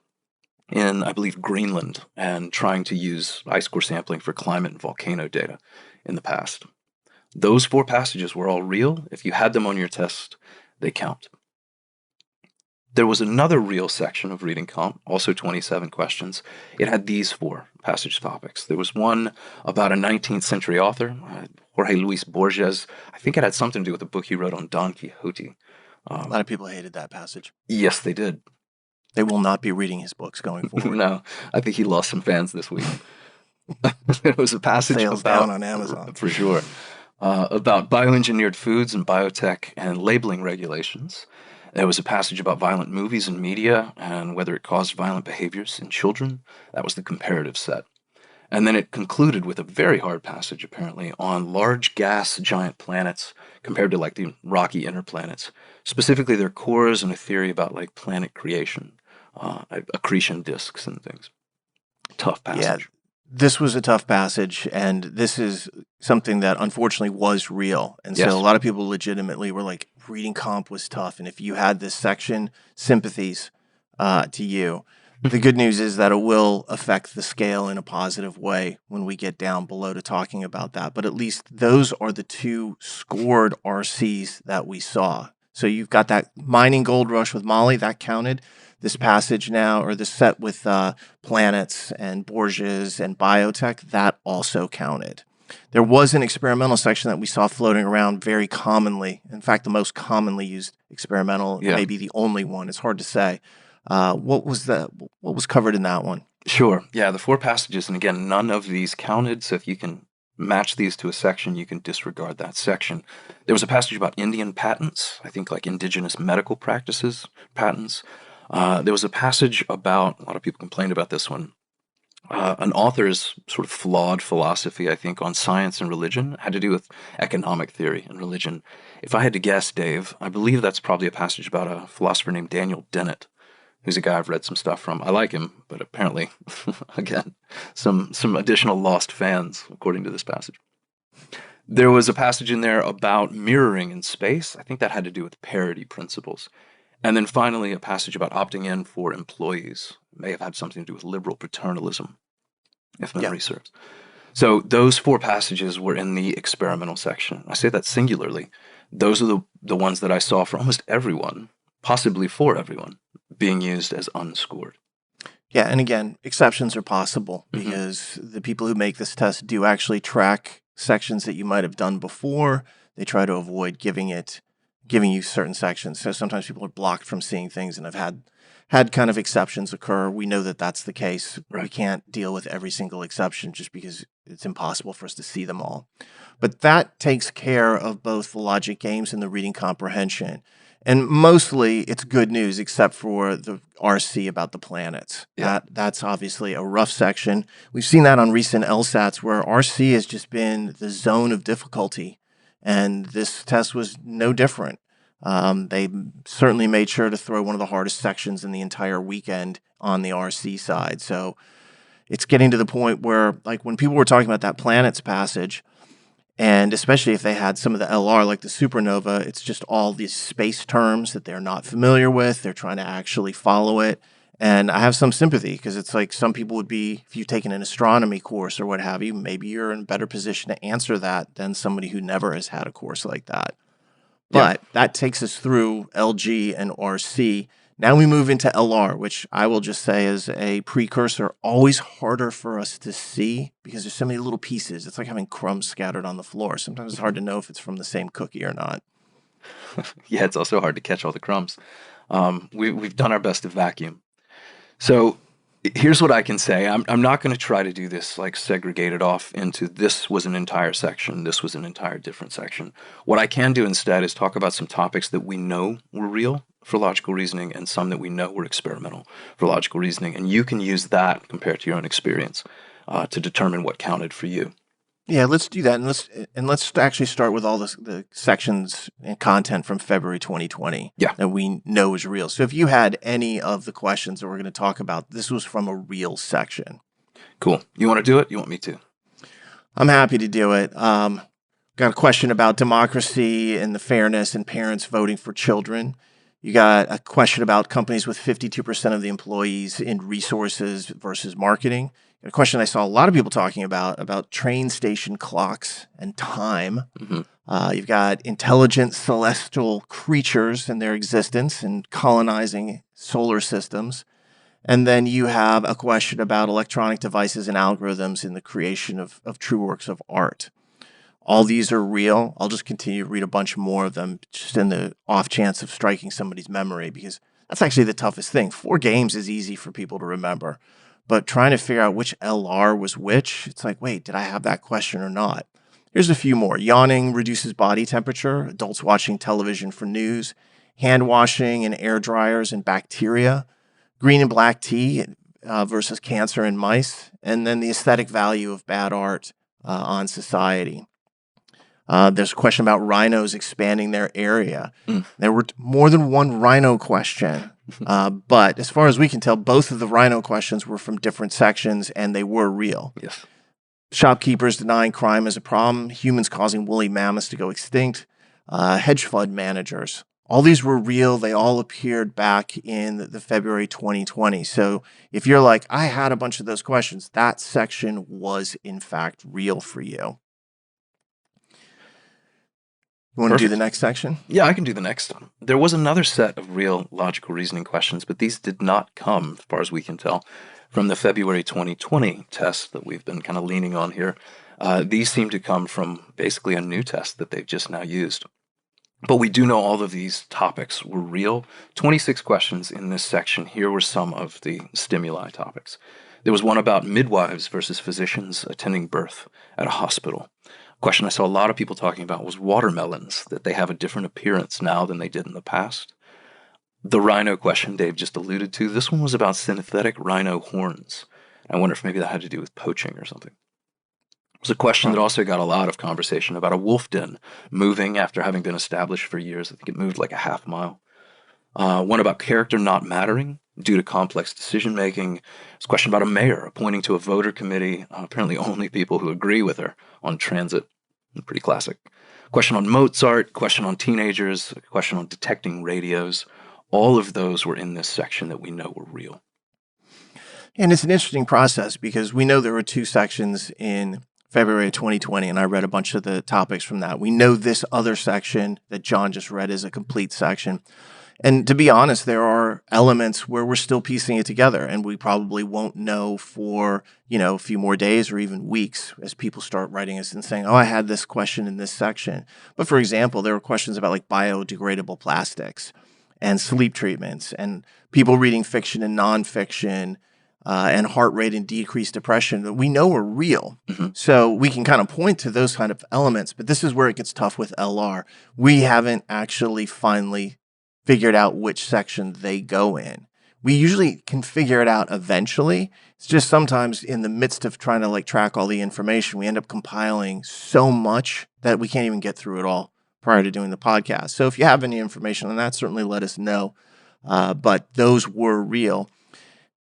in, I believe, Greenland, and trying to use ice core sampling for climate and volcano data in the past. Those 4 passages were all real. If you had them on your test, they count. There was another real section of reading comp, also 27 questions. It had these 4 passage topics. There was one about a 19th century author, Jorge Luis Borges. I think it had something to do with a book he wrote on Don Quixote. A lot of people hated that passage. Yes, they did. They will not be reading his books going forward. No, I think he lost some fans this week. There was a passage Sales about, down on Amazon. for sure, about bioengineered foods and biotech and labeling regulations. There was a passage about violent movies and media and whether it caused violent behaviors in children. That was the comparative set. And then it concluded with a very hard passage, apparently, on large gas giant planets compared to like the rocky inner planets, specifically their cores and a theory about like planet creation, accretion disks and things. Tough passage. Yeah, this was a tough passage, and this is something that unfortunately was real. And Yes. so a lot of people legitimately were like, reading comp was tough. And if you had this section, sympathies to you. The good news is that it will affect the scale in a positive way when we get down below to talking about that. But at least those are the 2 scored RCs that we saw. So you've got that mining gold rush with Mali, that counted. This passage now, or this set with planets and Borges and biotech, that also counted. There was an experimental section that we saw floating around very commonly. In fact, the most commonly used experimental, maybe the only one. It's hard to say. What was covered in that one? Sure. Yeah, the 4 passages, and again, none of these counted. So if you can match these to a section, you can disregard that section. There was a passage about Indian patents, I think like indigenous medical practices patents. There was a passage about, a lot of people complained about this one, an author's sort of flawed philosophy, I think, on science and religion. Had to do with economic theory and religion. If I had to guess, Dave, I believe that's probably a passage about a philosopher named Daniel Dennett, who's a guy I've read some stuff from. I like him, but apparently, again, some additional lost fans, according to this passage. There was a passage in there about mirroring in space. I think that had to do with parity principles. And then finally, a passage about opting in for employees. It may have had something to do with liberal paternalism, if memory serves. So those 4 passages were in the experimental section. I say that singularly. Those are the ones that I saw for almost everyone, possibly for everyone, being used as unscored. Yeah, and again, exceptions are possible because the people who make this test do actually track sections that you might have done before. They try to avoid giving you certain sections. So sometimes people are blocked from seeing things, and have had kind of exceptions occur. We know that that's the case. Right. We can't deal with every single exception just because it's impossible for us to see them all. But that takes care of both the logic games and the reading comprehension. And mostly it's good news, except for the RC about the planets. Yeah. That's obviously a rough section. We've seen that on recent LSATs where RC has just been the zone of difficulty. And this test was no different. They certainly made sure to throw one of the hardest sections in the entire weekend on the RC side. So it's getting to the point where, like, when people were talking about that planets passage, and especially if they had some of the LR, like the supernova, it's just all these space terms that they're not familiar with. They're trying to actually follow it. And I have some sympathy because it's like some people would be, if you've taken an astronomy course or what have you, maybe you're in a better position to answer that than somebody who never has had a course like that. But that takes us through LG and RC. Now we move into LR, which I will just say is a precursor, always harder for us to see because there's so many little pieces. It's like having crumbs scattered on the floor. Sometimes it's hard to know if it's from the same cookie or not. Yeah, it's also hard to catch all the crumbs. We've done our best to vacuum. So here's what I can say. I'm not going to try to do this like segregated off into this was an entire section, this was an entire different section. What I can do instead is talk about some topics that we know were real for logical reasoning and some that we know were experimental for logical reasoning. And you can use that compared to your own experience to determine what counted for you. Yeah, let's do that. And let's actually start with all the sections and content from February 2020 that we know is real. So if you had any of the questions that we're going to talk about, this was from a real section. Cool. You want to do it? You want me to? I'm happy to do it. Got a question about democracy and the fairness and parents voting for children. You got a question about companies with 52% of the employees in resources versus marketing. A question I saw a lot of people talking about train station clocks and time. Mm-hmm. You've got intelligent celestial creatures and their existence and colonizing solar systems. And then you have a question about electronic devices and algorithms in the creation of true works of art. All these are real. I'll just continue to read a bunch more of them just in the off chance of striking somebody's memory because that's actually the toughest thing. 4 games is easy for people to remember. But trying to figure out which LR was which, it's like, wait, did I have that question or not? Here's a few more. Yawning reduces body temperature. Adults watching television for news. Hand washing and air dryers and bacteria. Green and black tea versus cancer in mice. And then the aesthetic value of bad art on society. There's a question about rhinos expanding their area. There were more than one rhino question. But as far as we can tell, both of the rhino questions were from different sections and they were real. Yes. Shopkeepers denying crime is a problem. Humans causing woolly mammoths to go extinct. Hedge fund managers. All these were real. They all appeared back in the February 2020. So if you're like, I had a bunch of those questions, that section was in fact real for you. You want to do the next section? Yeah, I can do the next one. There was another set of real logical reasoning questions, but these did not come, as far as we can tell, from the February 2020 test that we've been kind of leaning on here. These seem to come from basically a new test that they've just now used. But we do know all of these topics were real. 26 questions in this section. Here were some of the stimuli topics. There was one about midwives versus physicians attending birth at a hospital. Question I saw a lot of people talking about was watermelons, that they have a different appearance now than they did in the past. The rhino question Dave just alluded to, this one was about synthetic rhino horns. I wonder if maybe that had to do with poaching or something. It was a question that also got a lot of conversation about a wolf den moving after having been established for years. I think it moved like a half mile. One about character not mattering due to complex decision-making. It's a question about a mayor appointing to a voter committee, apparently only people who agree with her on transit. Pretty classic. Question on Mozart, question on teenagers, question on detecting radios. All of those were in this section that we know were real. And it's an interesting process because we know there were 2 sections in February 2020, and I read a bunch of the topics from that. We know this other section that Jon just read is a complete section. And to be honest, there are elements where we're still piecing it together, and we probably won't know for, a few more days or even weeks as people start writing us and saying, oh, I had this question in this section. But for example, there were questions about like biodegradable plastics and sleep treatments and people reading fiction and nonfiction and heart rate and decreased depression that we know are real. Mm-hmm. So we can kind of point to those kind of elements, but this is where it gets tough with LR. We haven't actually finally figured out which section they go in. We usually can figure it out eventually. It's just sometimes in the midst of trying to track all the information, we end up compiling so much that we can't even get through it all prior to doing the podcast. So if you have any information on that, certainly let us know. But those were real.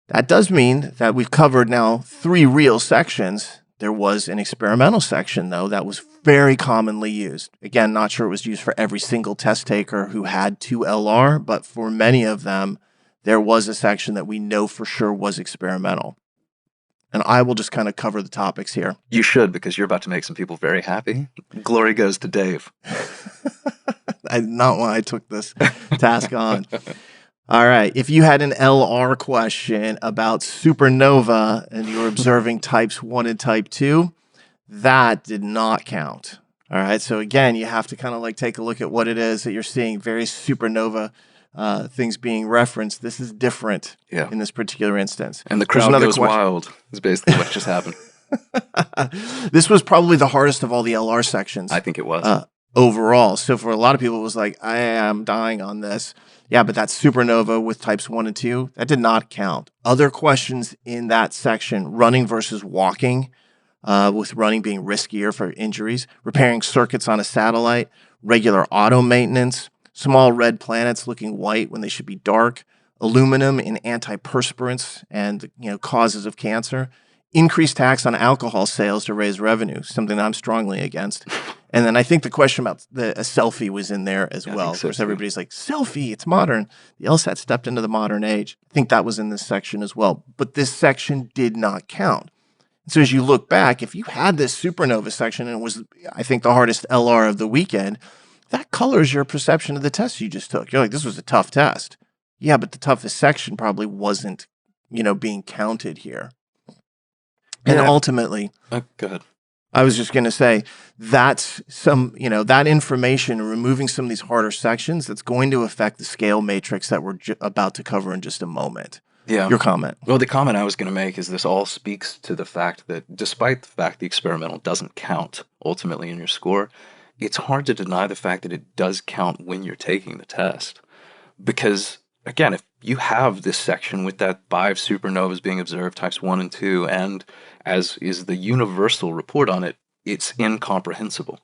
That does mean that we've covered now 3 real sections. There was an experimental section, though, that was very commonly used. Again, not sure it was used for every single test taker who had 2LR, but for many of them, there was a section that we know for sure was experimental. And I will just kind of cover the topics here. You should, because you're about to make some people very happy. Glory goes to Dave. Not why I took this task on. All right. If you had an LR question about supernova and you were observing types 1 and type 2, that did not count. All right. So again, you have to kind of take a look at what it is that you're seeing. Various supernova things being referenced. This is different in this particular instance. And the crowd goes wild is basically what just happened. This was probably the hardest of all the LR sections. I think it was. Overall. So for a lot of people, it was I am dying on this. Yeah, but that supernova with types 1 and 2, that did not count. Other questions in that section, running versus walking, with running being riskier for injuries, repairing circuits on a satellite, regular auto maintenance, small red planets looking white when they should be dark, aluminum in antiperspirants and causes of cancer, increased tax on alcohol sales to raise revenue, something that I'm strongly against. And then I think the question about a selfie was in there as well. Of course, everybody's like, selfie, it's modern. The LSAT stepped into the modern age. I think that was in this section as well. But this section did not count. So as you look back, if you had this supernova section and it was, I think, the hardest LR of the weekend, that colors your perception of the test you just took. You're like, this was a tough test. Yeah, but the toughest section probably wasn't, being counted here. And ultimately, go ahead. I was just going to say that's that information, removing some of these harder sections, that's going to affect the scale matrix that we're about to cover in just a moment. Yeah. Your comment. Well, the comment I was going to make is this all speaks to the fact that despite the fact the experimental doesn't count ultimately in your score, it's hard to deny the fact that it does count when you're taking the test. Because, again, if you have this section with that 5 supernovas being observed, types 1 and 2, and as is the universal report on it, it's incomprehensible,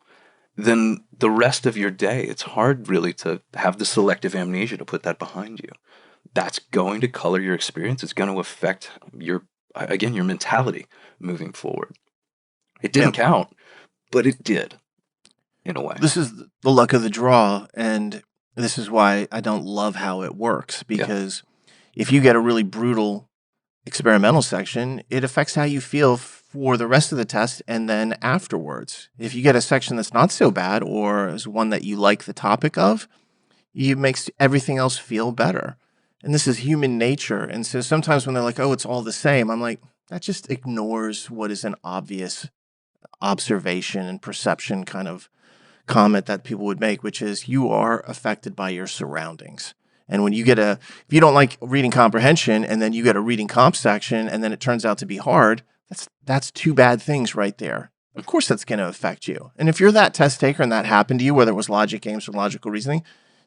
then the rest of your day, it's hard really to have the selective amnesia to put that behind you. That's going to color your experience. It's going to affect your mentality moving forward. It didn't count, but it did, in a way. This is the luck of the draw, and this is why I don't love how it works, because if you get a really brutal experimental section, it affects how you feel for the rest of the test and then afterwards. If you get a section that's not so bad or is one that you like the topic of, it makes everything else feel better. And this is human nature. And so sometimes when they're like, oh, it's all the same, I'm like, that just ignores what is an obvious observation and perception kind of comment that people would make, which is you are affected by your surroundings. And when you get if you don't like reading comprehension and then you get a reading comp section and then it turns out to be hard, that's 2 bad things right there. Of course that's going to affect you. And if you're that test taker and that happened to you, whether it was logic games or logical reasoning,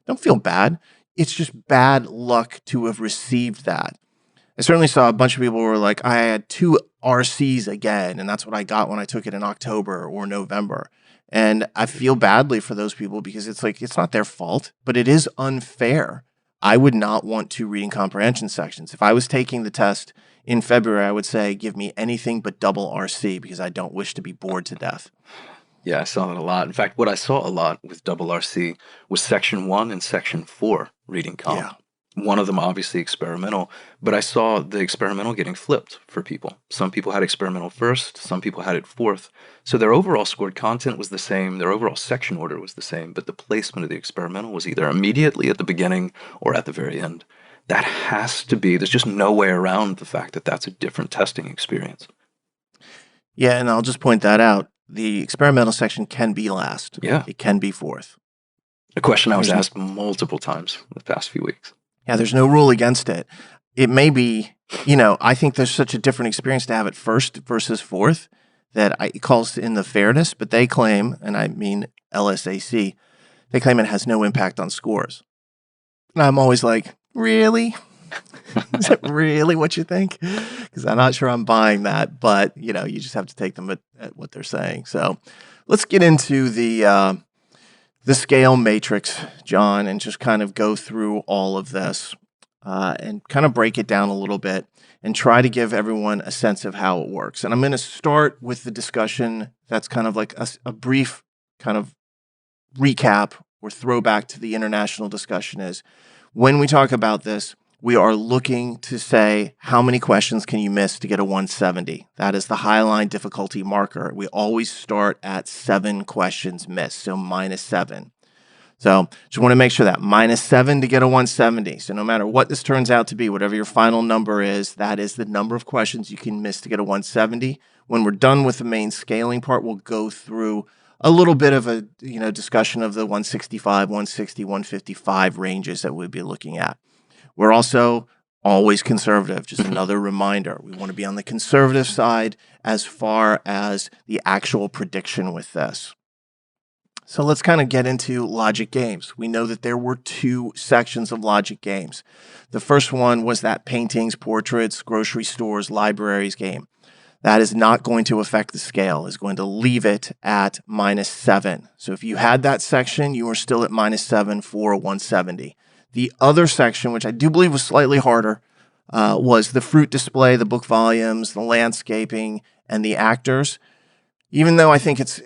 don't feel bad. It's just bad luck to have received that. I certainly saw a bunch of people who were like, I had 2 RCs again, and that's what I got when I took it in October or November. And I feel badly for those people because it's like, it's not their fault, but it is unfair. I would not want 2 reading comprehension sections. If I was taking the test in February, I would say, give me anything but double RC because I don't wish to be bored to death. Yeah, I saw that a lot. In fact, what I saw a lot with double RC was section 1 and section 4 reading comp. Yeah. One of them obviously experimental, but I saw the experimental getting flipped for people. Some people had experimental first, some people had it fourth. So their overall scored content was the same, their overall section order was the same, but the placement of the experimental was either immediately at the beginning or at the very end. That has to be, there's just no way around the fact that that's a different testing experience. Yeah, and I'll just point that out. The experimental section can be last. Yeah. It can be fourth. A question I was asked multiple times the past few weeks. Yeah, there's no rule against it. It may be, I think there's such a different experience to have it first versus fourth that it calls in the fairness, but they claim, and I mean LSAC, they claim it has no impact on scores. And I'm always like, really? Is that really what you think? Because I'm not sure I'm buying that, but you just have to take them at what they're saying. So let's get into the scale matrix, John, and just kind of go through all of this and kind of break it down a little bit and try to give everyone a sense of how it works. And I'm going to start with the discussion that's kind of like a brief kind of recap or throwback to the international discussion is when we talk about this, we are looking to say how many questions can you miss to get a 170. That is the highline difficulty marker. We always start at 7 questions missed, so -7. So just want to make sure that -7 to get a 170. So no matter what this turns out to be, whatever your final number is, that is the number of questions you can miss to get a 170. When we're done with the main scaling part, we'll go through a little bit of a discussion of the 165, 160, 155 ranges that we'd be looking at. We're also always conservative. Just another reminder. We want to be on the conservative side as far as the actual prediction with this. So let's kind of get into logic games. We know that there were 2 sections of logic games. The first one was that paintings, portraits, grocery stores, libraries game. That is not going to affect the scale. It's going to leave it at -7. So if you had that section, you were still at -7 for a 170. The other section, which I do believe was slightly harder, was the fruit display, the book volumes, the landscaping, and the actors. Even though I think it's,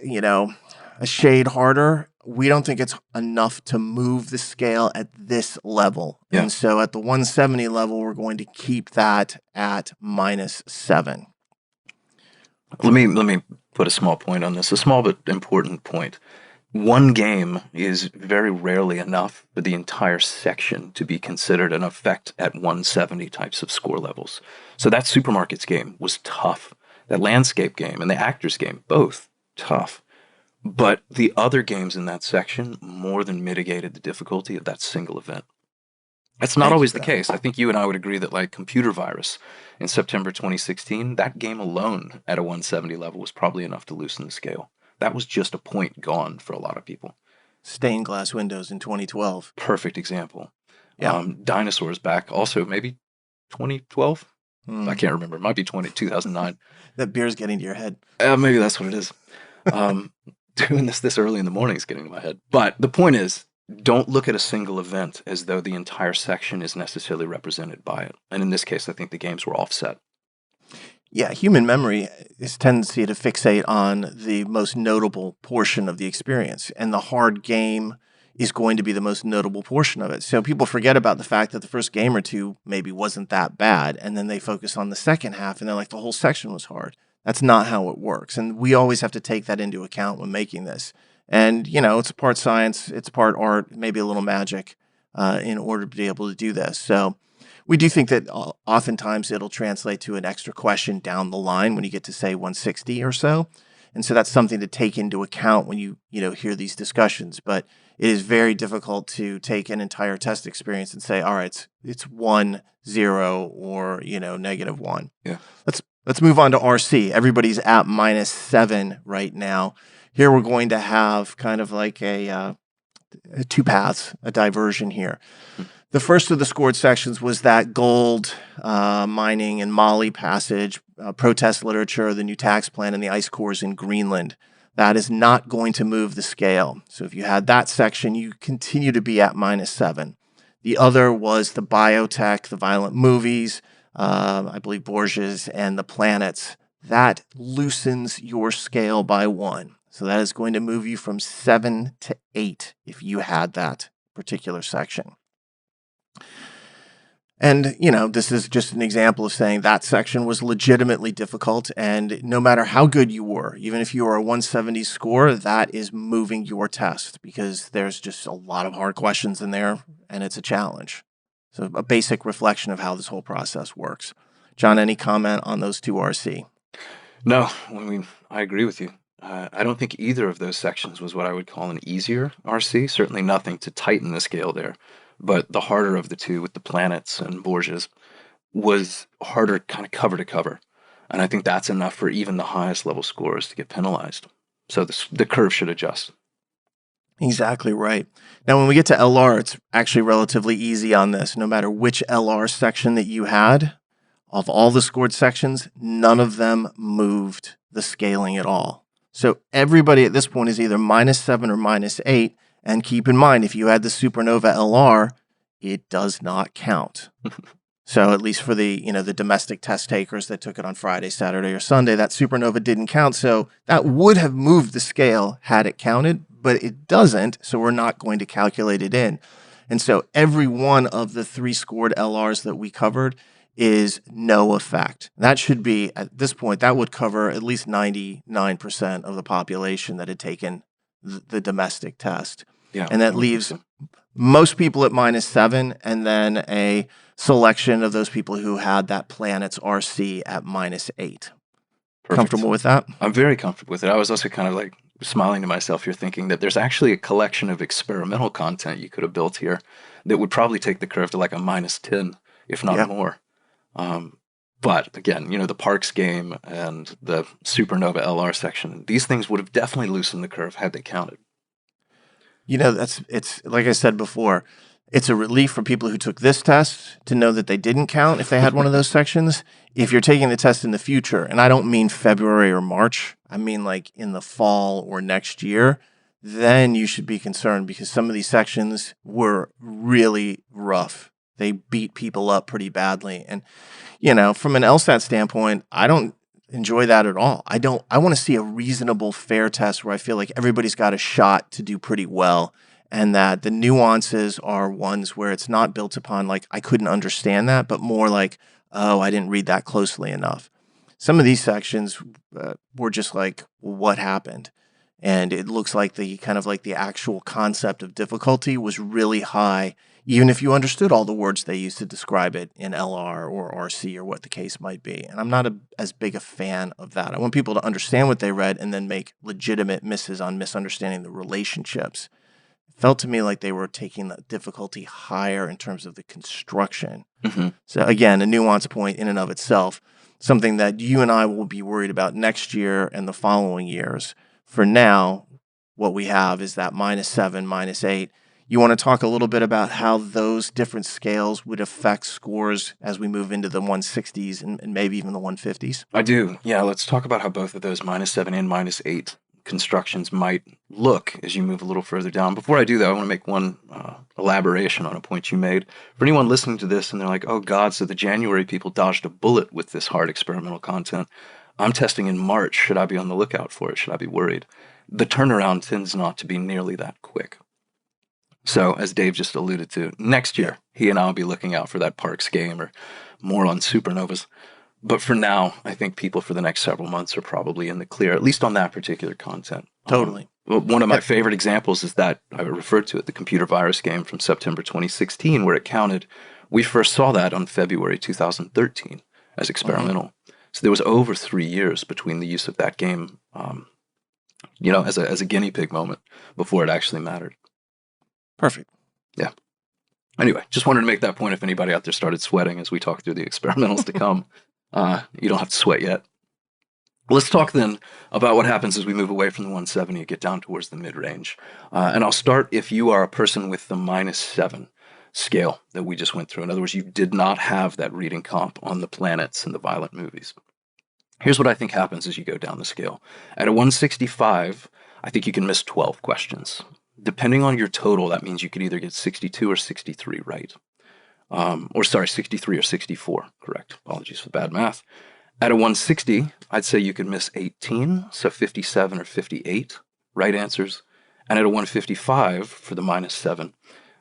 a shade harder, we don't think it's enough to move the scale at this level. Yeah. And so at the 170 level, we're going to keep that at -7. Let me put a small point on this, a small but important point. One game is very rarely enough for the entire section to be considered an effect at 170 types of score levels. So that supermarkets game was tough. That landscape game and the actors game, both tough. But the other games in that section more than mitigated the difficulty of that single event. That's not always the case. I think you and I would agree that, like Computer Virus in September 2016, that game alone at a 170 level was probably enough to loosen the scale. That was just a point gone for a lot of people. Stained glass windows in 2012. Perfect example. Yeah. Dinosaurs back also maybe 2012? I can't remember. It might be 2009. That beer's getting to your head. Maybe that's what it is. Doing this early in the morning is getting to my head. But the point is, don't look at a single event as though the entire section is necessarily represented by it. And in this case, I think the games were offset. Yeah, human memory is tendency to fixate on the most notable portion of the experience, and the hard game is going to be the most notable portion of it. So people forget about the fact that the first game or two maybe wasn't that bad, and then they focus on the second half, and they're like, the whole section was hard. That's not how it works, and we always have to take that into account when making this. And, it's a part science, it's part art, maybe a little magic in order to be able to do this. So we do think that oftentimes it'll translate to an extra question down the line when you get to, say, 160 or so. And so that's something to take into account when you hear these discussions. But it is very difficult to take an entire test experience and say, all right, it's 1, 0, or, -1. Yeah. Let's move on to RC. Everybody's at -7 right now. Here we're going to have kind of like a 2 paths, a diversion here. The first of the scored sections was that gold, mining, and Mali passage, protest literature, the new tax plan, and the ice cores in Greenland. That is not going to move the scale. So if you had that section, you continue to be at -7. The other was the biotech, the violent movies, I believe Borges, and the planets. That loosens your scale by 1. So that is going to move you from 7 to 8 if you had that particular section. And, this is just an example of saying that section was legitimately difficult. And no matter how good you were, even if you were a 170 score, that is moving your test because there's just a lot of hard questions in there and it's a challenge. So a basic reflection of how this whole process works. John, any comment on those 2 RC? No, I agree with you. I don't think either of those sections was what I would call an easier RC. Certainly nothing to tighten the scale there. But the harder of the 2 with the planets and Borges was harder kind of cover to cover. And I think that's enough for even the highest level scores to get penalized. So the curve should adjust. Exactly right. Now, when we get to LR, it's actually relatively easy on this. No matter which LR section that you had, of all the scored sections, none of them moved the scaling at all. So everybody at this point is either -7 or -8. And keep in mind, if you had the Supernova LR, it does not count. So at least for the domestic test takers that took it on Friday, Saturday, or Sunday, that Supernova didn't count. So that would have moved the scale had it counted, but it doesn't. So we're not going to calculate it in. And so every one of the 3 scored LRs that we covered is no effect. That should be, at this point, that would cover at least 99% of the population that had taken the domestic test. Yeah, And that leaves most people at -7, and then a selection of those people who had that planet's RC at -8. Perfect. Comfortable with that? I'm very comfortable with it. I was also kind of like smiling to myself here, thinking that there's actually a collection of experimental content you could have built here that would probably take the curve to like a -10, if not more. But again, the Parks game and the Supernova LR section, these things would have definitely loosened the curve had they counted. It's like I said before, it's a relief for people who took this test to know that they didn't count if they had one of those sections. If you're taking the test in the future, and I don't mean February or March, I mean like in the fall or next year, then you should be concerned because some of these sections were really rough. They beat people up pretty badly. And, from an LSAT standpoint, I don't enjoy that at all. I want to see a reasonable, fair test where I feel like everybody's got a shot to do pretty well, and that the nuances are ones where it's not built upon like I couldn't understand that, but more like, oh, I didn't read that closely enough. Some of these sections were just like, what happened? And it looks like the actual concept of difficulty was really high, even if you understood all the words they used to describe it in LR or RC or what the case might be. And I'm not as big a fan of that. I want people to understand what they read and then make legitimate misses on misunderstanding the relationships. It felt to me like they were taking the difficulty higher in terms of the construction. Mm-hmm. So again, a nuance point in and of itself, something that you and I will be worried about next year and the following years. For now, what we have is that -7, -8. You want to talk a little bit about how those different scales would affect scores as we move into the 160s and maybe even the 150s? I do. Yeah, let's talk about how both of those -7 and -8 constructions might look as you move a little further down. Before I do that, I want to make one elaboration on a point you made. For anyone listening to this and they're like, oh God, so the January people dodged a bullet with this hard experimental content. I'm testing in March. Should I be on the lookout for it? Should I be worried? The turnaround tends not to be nearly that quick. So, as Dave just alluded to, next year, he and I will be looking out for that Parks game or more on supernovas. But for now, I think people for the next several months are probably in the clear, at least on that particular content. Totally. One of my favorite examples is that I referred to it, the computer virus game from September 2016, where it counted. We first saw that on February 2013 as experimental. So there was over 3 years between the use of that game, as a guinea pig moment before it actually mattered. Perfect. Yeah. Anyway, just wanted to make that point if anybody out there started sweating as we talk through the experimentals to come. You don't have to sweat yet. Let's talk then about what happens as we move away from the 170 and get down towards the mid-range. And I'll start if you are a person with the -7 scale that we just went through. In other words, you did not have that reading comp on the planets and the violent movies. Here's what I think happens as you go down the scale. At a 165, I think you can miss 12 questions. Depending on your total, that means you could either get 62 or 63 right. 63 or 64, correct. Apologies for the bad math. At a 160, I'd say you could miss 18, so 57 or 58 right answers. And at a 155, for the -7,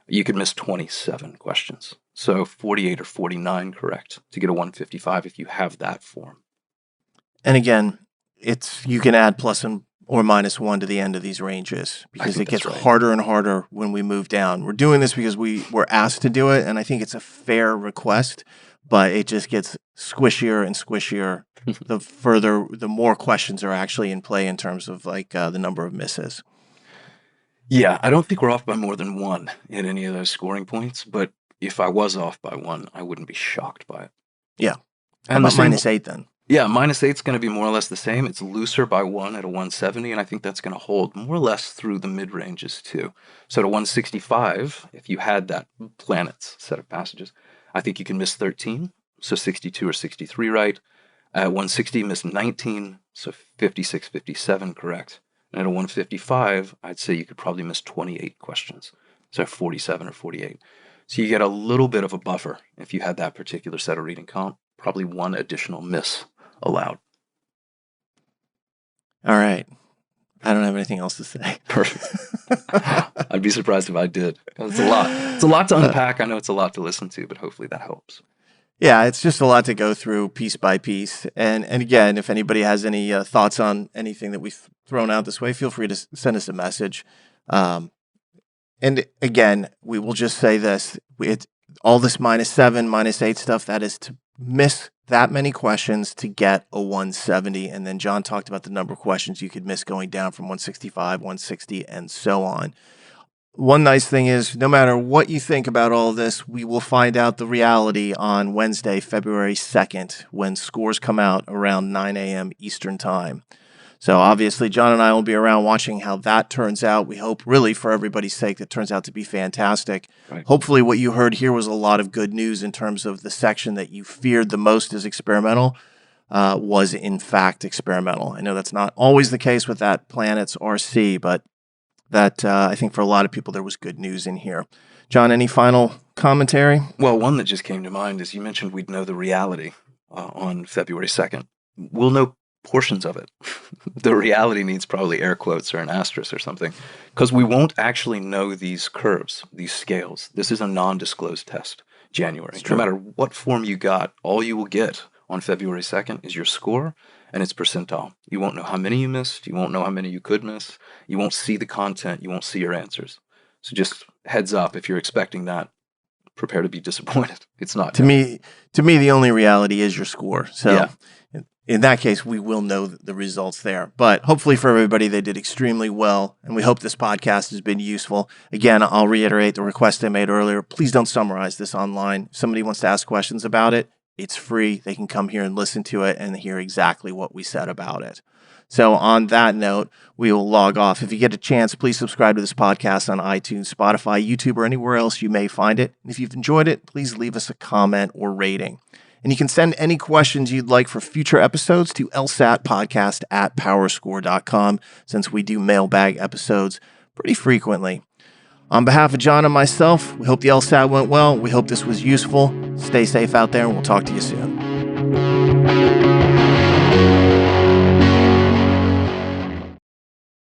you could miss 27 questions. So 48 or 49 correct to get a 155 if you have that form. And again, you can add plus or -1 to the end of these ranges because it gets harder and harder when we move down. We're doing this because we were asked to do it, and I think it's a fair request, but it just gets squishier and squishier the more questions are actually in play in terms of the number of misses. Yeah, I don't think we're off by more than 1 in any of those scoring points, but if I was off by 1, I wouldn't be shocked by it. Yeah. And about -8 then? Yeah, -8's going to be more or less the same. It's looser by 1 at a 170, and I think that's going to hold more or less through the mid-ranges too. So at a 165, if you had that planets set of passages, I think you can miss 13, so 62 or 63 right. At 160, miss 19, so 56, 57 correct. And at a 155, I'd say you could probably miss 28 questions, so 47 or 48. So you get a little bit of a buffer if you had that particular set of reading comp, probably one additional miss allowed. All right. I don't have anything else to say. Perfect. I'd be surprised if I did. It's a lot. It's a lot to unpack. I know it's a lot to listen to, but hopefully that helps. Yeah, it's just a lot to go through piece by piece. And again, if anybody has any thoughts on anything that we've thrown out this way, feel free to send us a message. And again, we will just say this. It's all this -7, -8 stuff, that is to miss that many questions to get a 170. And then Jon talked about the number of questions you could miss going down from 165, 160, and so on. One nice thing is, no matter what you think about all this, we will find out the reality on Wednesday, February 2nd, when scores come out around 9 a.m. Eastern Time. So obviously, Jon and I will be around watching how that turns out. We hope, really, for everybody's sake, that turns out to be fantastic. Right. Hopefully, what you heard here was a lot of good news in terms of the section that you feared the most as experimental was, in fact, experimental. I know that's not always the case with that Planets RC, but that I think for a lot of people there was good news in here. Jon, any final commentary? Well, one that just came to mind is you mentioned we'd know the reality on February 2nd. We'll know portions of it. The reality needs probably air quotes or an asterisk or something, because we won't actually know these curves, these scales. This is a non-disclosed test, January. No matter what form you got, all you will get on February 2nd is your score and its percentile. You won't know how many you missed. You won't know how many you could miss. You won't see the content. You won't see your answers. So just heads up, if you're expecting that, prepare to be disappointed. It's not. To me, the only reality is your score. So Yeah. in that case, we will know the results there. But hopefully for everybody, they did extremely well. And we hope this podcast has been useful. Again, I'll reiterate the request I made earlier. Please don't summarize this online. If somebody wants to ask questions about it, it's free. They can come here and listen to it and hear exactly what we said about it. So on that note, we will log off. If you get a chance, please subscribe to this podcast on iTunes, Spotify, YouTube, or anywhere else you may find it. And if you've enjoyed it, please leave us a comment or rating. And you can send any questions you'd like for future episodes to lsatpodcast@powerscore.com, since we do mailbag episodes pretty frequently. On behalf of Jon and myself, we hope the LSAT went well. We hope this was useful. Stay safe out there, and we'll talk to you soon.